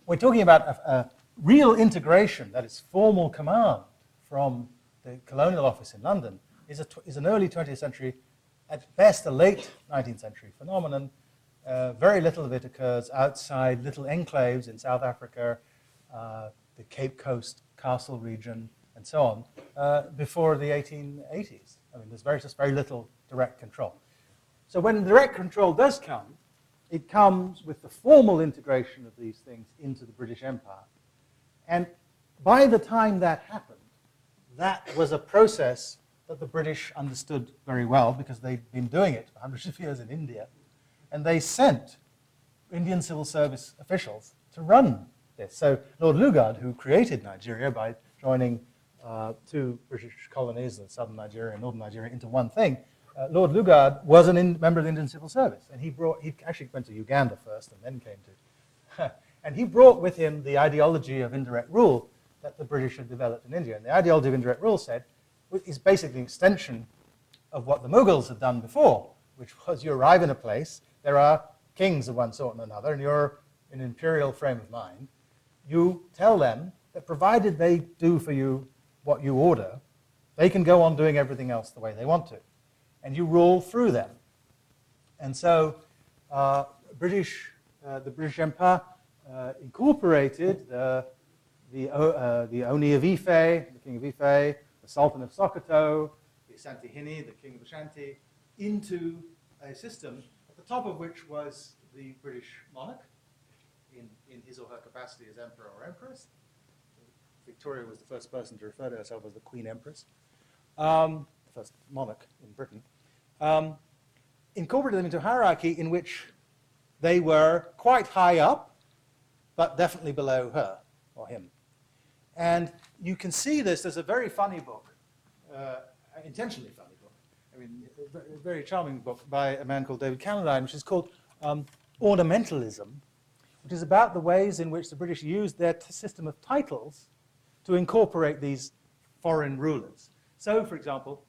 we're talking about a real integration, that is formal command from the colonial office in London, is an early 20th century, at best a late 19th century phenomenon. Very little of it occurs outside little enclaves in South Africa, the Cape Coast Castle region, and so on, before the 1880s. I mean, there's just very little direct control. So when direct control does come, it comes with the formal integration of these things into the British Empire. And by the time that happened, that was a process that the British understood very well because they'd been doing it for hundreds of years in India. And they sent Indian civil service officials to run this. So Lord Lugard, who created Nigeria by joining two British colonies, the southern Nigeria and northern Nigeria, into one thing, Lord Lugard was a member of the Indian civil service. And he actually went to Uganda first and then came to, and he brought with him the ideology of indirect rule that the British had developed in India. And the ideology of indirect rule is basically an extension of what the Mughals had done before, which was you arrive in a place, there are kings of one sort and another, and you're in an imperial frame of mind. You tell them that provided they do for you what you order, they can go on doing everything else the way they want to. And you rule through them. And so the British Empire incorporated the Oni of Ife, the king of Ife, the the Sultan of Sokoto, the Asante Hini, the King of Ashanti, into a system at the top of which was the British monarch in his or her capacity as emperor or empress. Victoria was the first person to refer to herself as the Queen Empress, the first monarch in Britain, incorporated them into a hierarchy in which they were quite high up, but definitely below her or him. And you can see this. There's a very funny book, intentionally funny book, I mean, a very charming book by a man called David Cannadine, which is called Ornamentalism, which is about the ways in which the British used their system of titles to incorporate these foreign rulers. So, for example,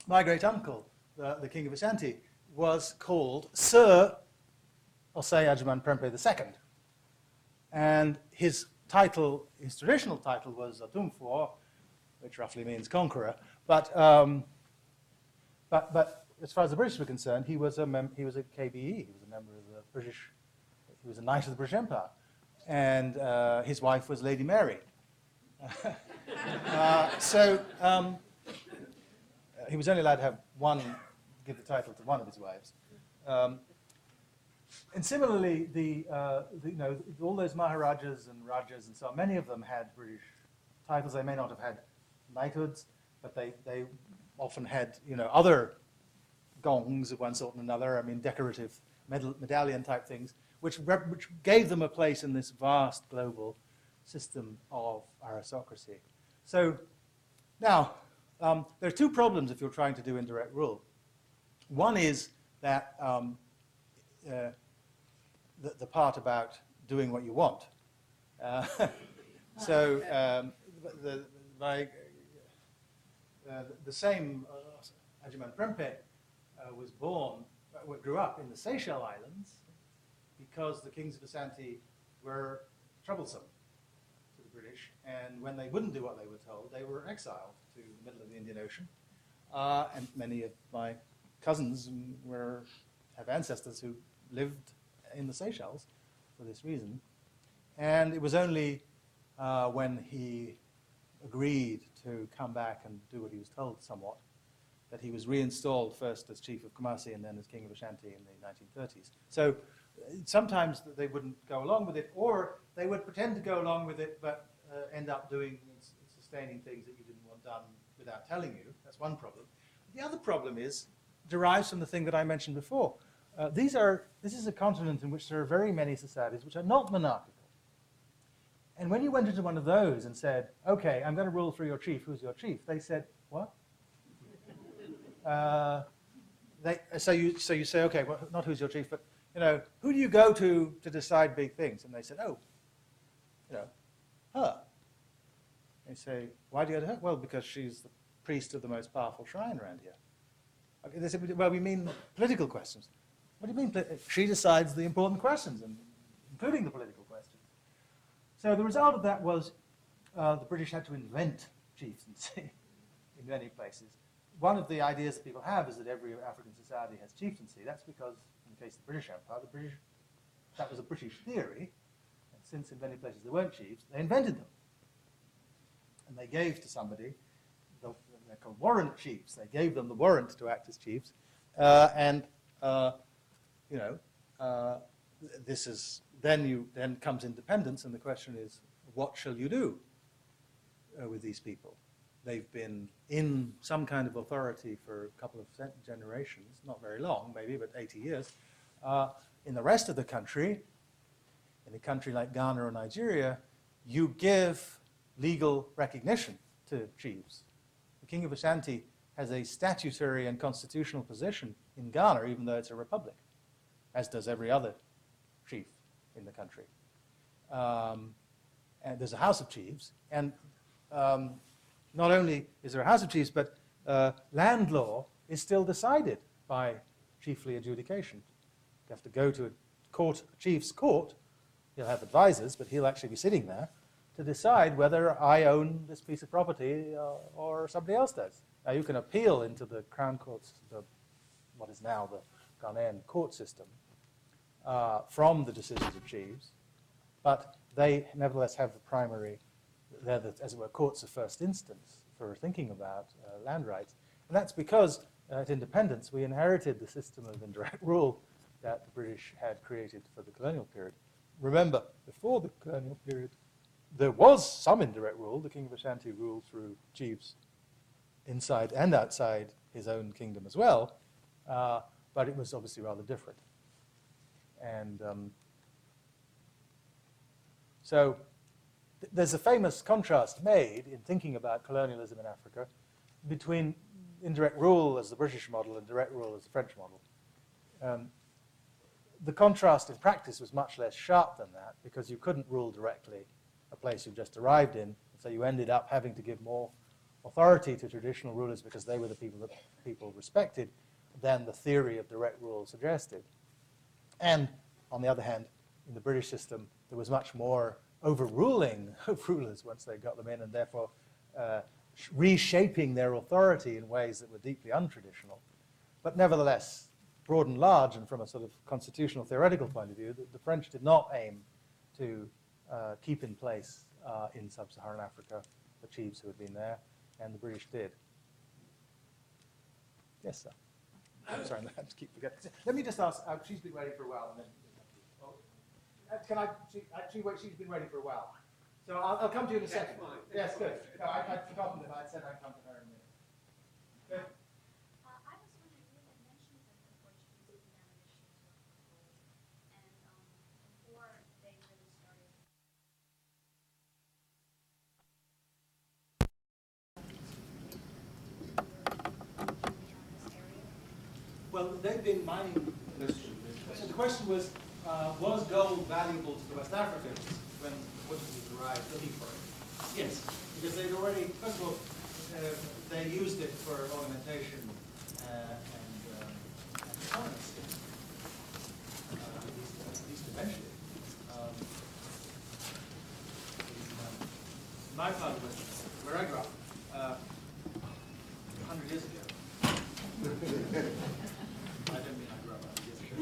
my great uncle, the King of Ashanti, was called Sir Osei Ajuman Prempeh II. And his title, his traditional title was Otumfuo, which roughly means conqueror. But as far as the British were concerned, he was a KBE. He was a member of the British. He was a knight of the British Empire, and his wife was Lady Mary. He was only allowed to have give the title to one of his wives. And similarly, all those Maharajas and Rajas and so on, many of them had British titles. They may not have had knighthoods, but they often had other gongs of one sort and another. I mean, decorative medallion type things, which gave them a place in this vast global system of aristocracy. So now, there are two problems if you're trying to do indirect rule. One is that the part about doing what you want. The same Ajuman Prempeh grew up in the Seychelles Islands because the kings of Asante were troublesome to the British, and when they wouldn't do what they were told, they were exiled to the middle of the Indian Ocean. And many of my cousins have ancestors who lived in the Seychelles for this reason. And it was only when he agreed to come back and do what he was told somewhat that he was reinstalled first as chief of Kumasi and then as king of Ashanti in the 1930s. So sometimes they wouldn't go along with it, or they would pretend to go along with it but end up doing and sustaining things that you didn't want done without telling you. That's one problem. The other problem derives from the thing that I mentioned before. This is a continent in which there are very many societies which are not monarchical. And when you went into one of those and said, okay, I'm going to rule through your chief, who's your chief? They said, what? So you say, okay, well, not who's your chief, but who do you go to decide big things? And they said, her. They say, why do you go to her? Well, because she's the priest of the most powerful shrine around here. Okay, they said, well, we mean political questions. What do you mean? She decides the important questions, including the political questions. So the result of that was the British had to invent chieftaincy in many places. One of the ideas that people have is that every African society has chieftaincy. That's because, in the case of the British Empire, that was a British theory, and since in many places there weren't chiefs, they invented them. And they gave to somebody, they're called warrant chiefs, they gave them the warrant to act as chiefs, this is, then comes independence, and the question is, what shall you do with these people? They've been in some kind of authority for a couple of generations, not very long, maybe, but 80 years. In the rest of the country, in a country like Ghana or Nigeria, you give legal recognition to chiefs. The King of Ashanti has a statutory and constitutional position in Ghana, even though it's a republic, as does every other chief in the country. And there's a House of Chiefs, and not only is there a House of Chiefs, but land law is still decided by chiefly adjudication. You have to go to a chief's court. He'll have advisors, but he'll actually be sitting there to decide whether I own this piece of property or somebody else does. Now, you can appeal into the Crown Courts, what is now the Ghanaian court system, from the decisions of chiefs, but they nevertheless have the primary, they're as it were, courts of first instance for thinking about land rights. And that's because at independence we inherited the system of indirect rule that the British had created for the colonial period. Remember, before the colonial period, there was some indirect rule. The King of Ashanti ruled through chiefs inside and outside his own kingdom as well, but it was obviously rather different. And so there's a famous contrast made in thinking about colonialism in Africa between indirect rule as the British model and direct rule as the French model. The contrast in practice was much less sharp than that because you couldn't rule directly a place you just arrived in, so you ended up having to give more authority to traditional rulers because they were the people that people respected than the theory of direct rule suggested. And on the other hand, in the British system, there was much more overruling of rulers once they got them in, and therefore reshaping their authority in ways that were deeply untraditional. But nevertheless, broad and large, and from a sort of constitutional theoretical point of view, the French did not aim to keep in place in sub-Saharan Africa the chiefs who had been there, and the British did. Yes, sir. I'm sorry, I have to keep forgetting. Let me just ask, she's been waiting for a while, and then can I, she's been waiting for a while. So I'll come to you in a second. Fine. Yes, good. No, I'd forgotten that I'd said I'd come to her in a minute. Good. I was wondering, you had mentioned that the Portuguese began initiatives with gold, and before they really started. Well, they've been mining this. So the question was gold valuable to the West Africans when the Portuguese arrived looking for it? Yes, because they'd already, first of all, they used it for ornamentation and currency, at least eventually. My part of it, where I grew up, 100 years ago. I don't mean I grew up 100 years ago.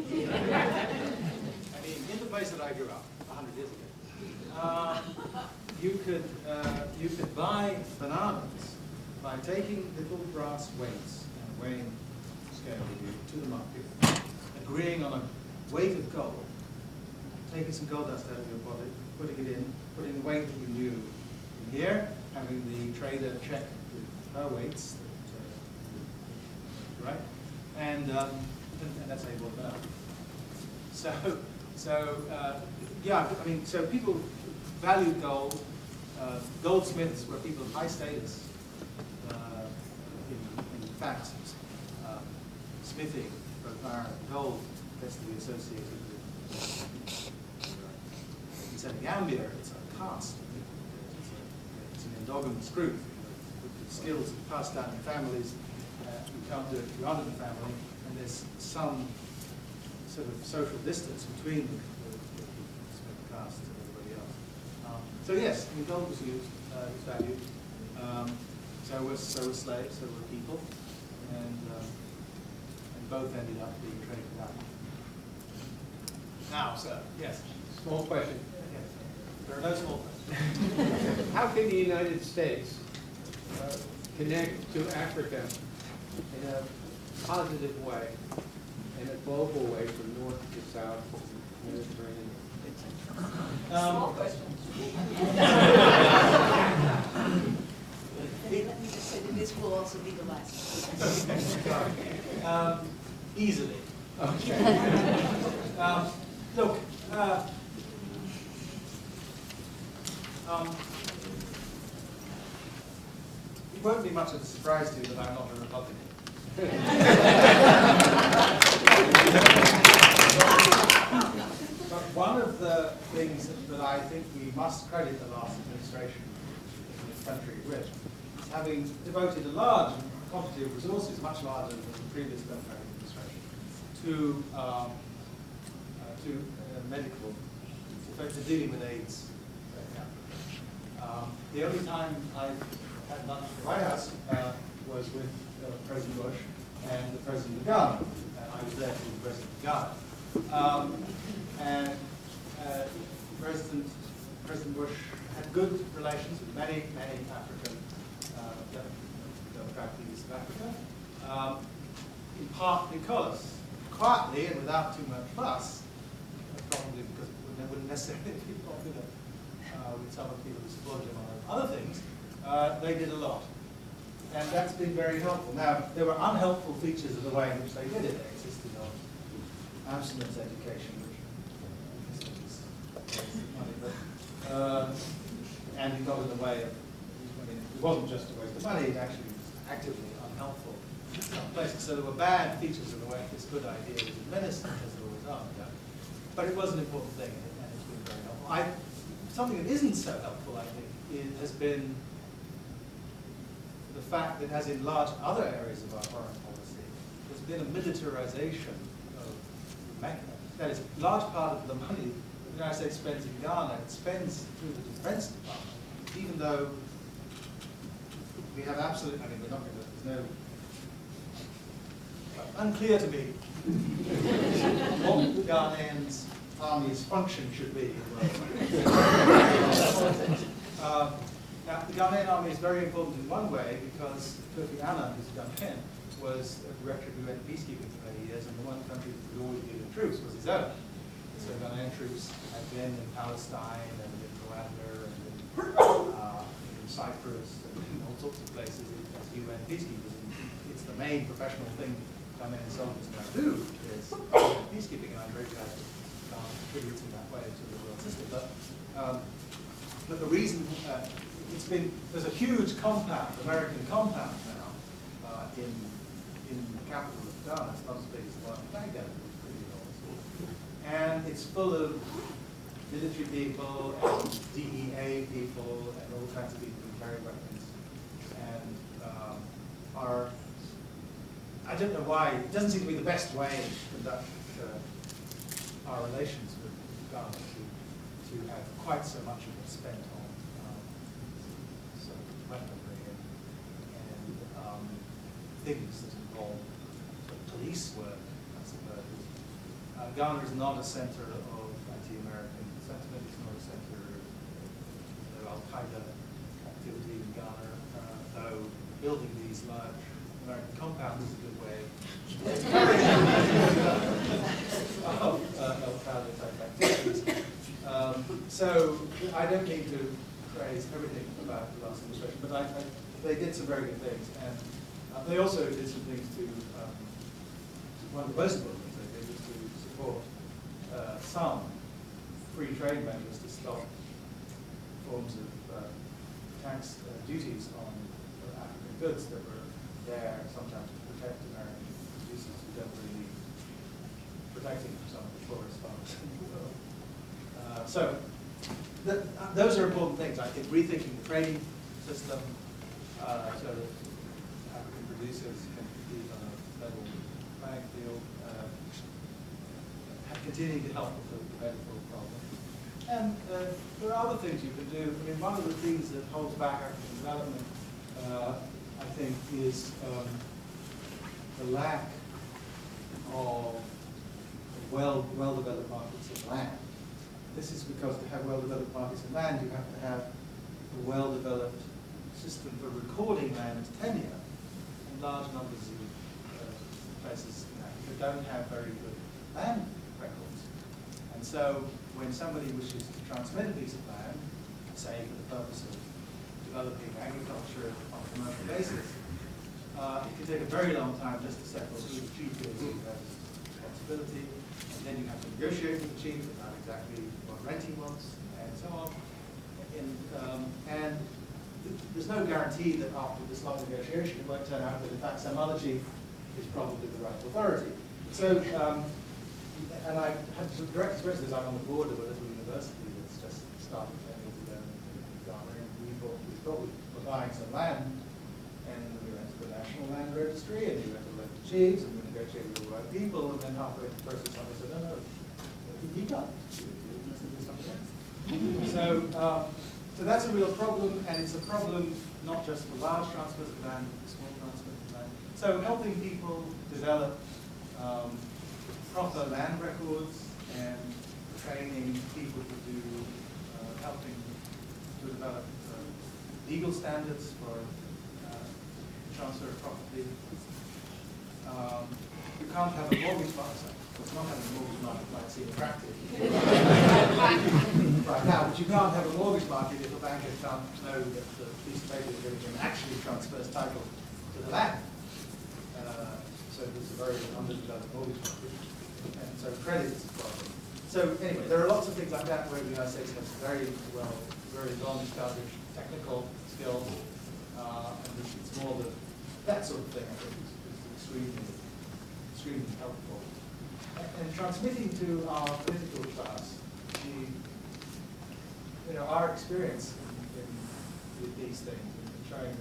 I mean, in the place that I grew up 100 years ago, you could buy bananas by taking little brass weights and a weighing scale with you to the market, agreeing on a weight of gold, taking some gold dust out of your body, putting it in, putting the weight that you knew in here, having the trader check with her weights, right? And that's how you bought that. Yeah, I mean, so people valued gold. Goldsmiths were people of high status. In fact, smithing, both iron and gold, best to be associated with. In Senegambia, it's a caste. It's an endogamous group. The skills are passed down in families. You can't do it if you aren't in the family, and there's some sort of social distance between the caste and everybody else. So yes, I mean, gold was used, was valued. So was slaves, so were people, and both ended up being traded out. Now, sir, yes. Small question. Yes. There are no small questions. How can the United States connect to Africa in a positive way, in a global way from north to south, Mediterranean? Small question. Let me just say that this will also be the last. Easily. Okay. Look, it won't be much of a surprise to you that I'm not a Republican. But one of the things that I think we must credit the last administration in this country with is having devoted a large quantity of resources, much larger than the previous Democratic administration, to medical, to dealing with AIDS. The only time I've had lunch at the White House was with President Bush and the President of Ghana. I was there for the President of Ghana. And President Bush had good relations with many African democratic east of Africa, in part because, quietly and without too much fuss, probably because it wouldn't necessarily be popular with some of the people who supported him on other things, they did a lot. And that's been very helpful. Now, there were unhelpful features of the way in which they did it. They insisted on abstinence education, which is money, but, and it got in the way of, I mean, it wasn't just a waste of money, it actually was actively unhelpful in some places. So there were bad features of the way this good idea was administered, as there always are. But it was an important thing, and it's been very helpful. Something that isn't so helpful, I think, has been the fact that, as in large other areas of our foreign policy, there's been a militarization of the mechanism. That is, a large part of the money that the United States spends in Ghana, it spends through the Defense Department, even though we have absolute, I mean, we're not going to, there's no, unclear to me what the Ghanaians' army's function should be. Now, the Ghanaian army is very important in one way because Kofi Annan, who's Ghanaian, was a director of UN peacekeeping for many years, and the one country that would always give him troops was his own. So Ghanaian troops had been in Palestine and in Rwanda and in Cyprus and in all sorts of places as UN peacekeepers. And it's the main professional thing Ghanaian soldiers now do is peacekeeping, and I'm very glad to contribute in that way to the world system. But the reason there's a huge compound, American compound now in the capital of Ghana. It's not as big as the one in Baghdad, but it's pretty enormous. And it's full of military people and DEA people and all kinds of people who carry weapons and I don't know why, it doesn't seem to be the best way to conduct our relations with Ghana to have quite so much of it spent on sort of weaponry and things that involve sort of police work, I suppose. Ghana is not a center of anti-American sentiment. It's not a center of Al-Qaeda activity in Ghana, though building these large American compounds is a good way of Al-Qaeda type activities. So I don't mean to praise everything about the last administration, but they did some very good things, and they also did some things to, one of the most important things they did was to support some free trade measures to stop forms of tax duties on African goods that were there sometimes to protect American producers who don't really need protecting from some of the poorest farmers in the world. So those are important things. I think rethinking the trading system so that African producers can compete on a level playing field, continuing to help with the medical problem. And there are other things you can do. I mean, one of the things that holds back African development, I think, is the lack of well-developed markets of land. This is because to have well-developed markets of land, you have to have a well-developed system for recording land tenure. And large numbers of places in Africa don't have very good land records. And so when somebody wishes to transmit a piece of land, say for the purpose of developing agriculture on a commercial basis, it can take a very long time just to settle who the chief is who has responsibility, and then you have to negotiate with the chief about exactly what rent he wants, and so on. And there's no guarantee that after this long negotiation it won't turn out that in fact some other chief is probably the right authority. So, and I had some direct experience this. I'm on the board of a little university that's just started 10 years ago in Ghana, and we thought we were buying some land, and we went to the National Land Registry, and we went to elected chiefs, and we negotiated with the right people, and then halfway through the process somebody said, no, you can't do something else. So that's a real problem, and it's a problem not just for large transfers of land, but for small transfers of land. So helping people develop proper land records and training people to do, helping to develop legal standards for transfer of property. You can't have a mortgage market. It's not having a mortgage market might seem attractive right now, but you can't have a mortgage market if a banker can't know that the piece of paper is giving him actually transfers title to the land. So there's a very underdeveloped mortgage market, and so credit is a problem. So anyway, there are lots of things like that where the United States has very long-established technical skills, and it's more that sort of thing I think is extremely helpful. And transmitting to our political class, our experience with these things and showing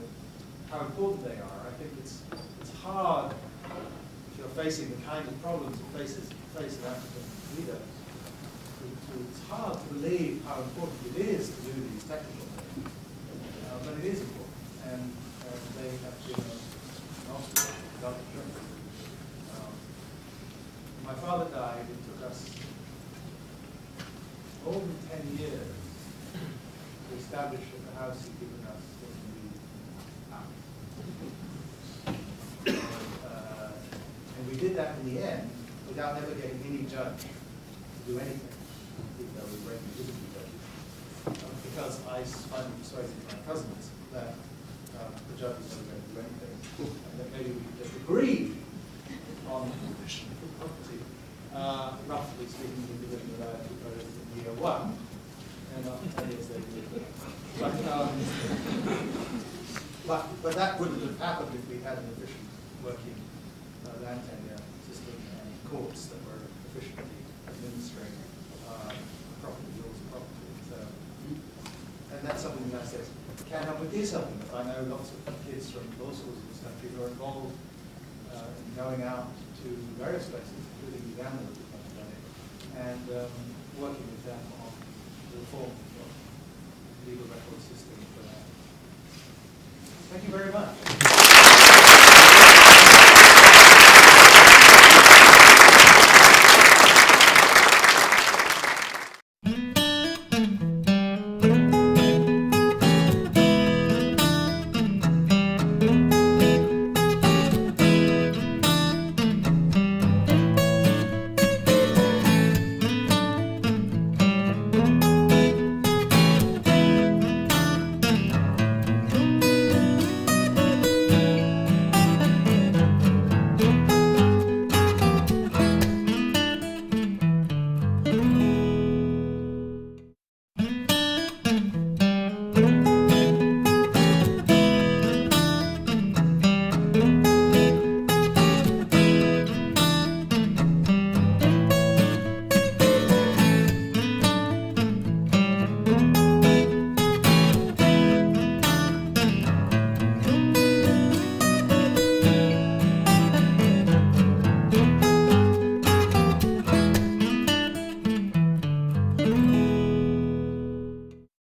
how important they are. I think it's hard if you're facing the kind of problems that face an African leader. It's hard to believe how important it is to do these technical things, but it is important, and they have been an obstacle to development. My father died. It took us more than 10 years to establish that the house he'd given us was indeed ours. And we did that in the end without ever getting any judge to do anything, even though we regularly didn't do judges. Because I finally persuaded my cousins that the judge was never going to do anything, and that maybe we could just agree on condition of property. Roughly speaking, we did it in year one, and after 10 years they did it. But that wouldn't have happened if we had an efficient working land tenure system and courts that were efficiently administering property rules of property. So, and that's something the United States can help with. Is helping. I know lots of kids from law schools in this country who are involved in going out to various places, including Uganda, and working with them on the reform of the legal record system for that. Thank you very much.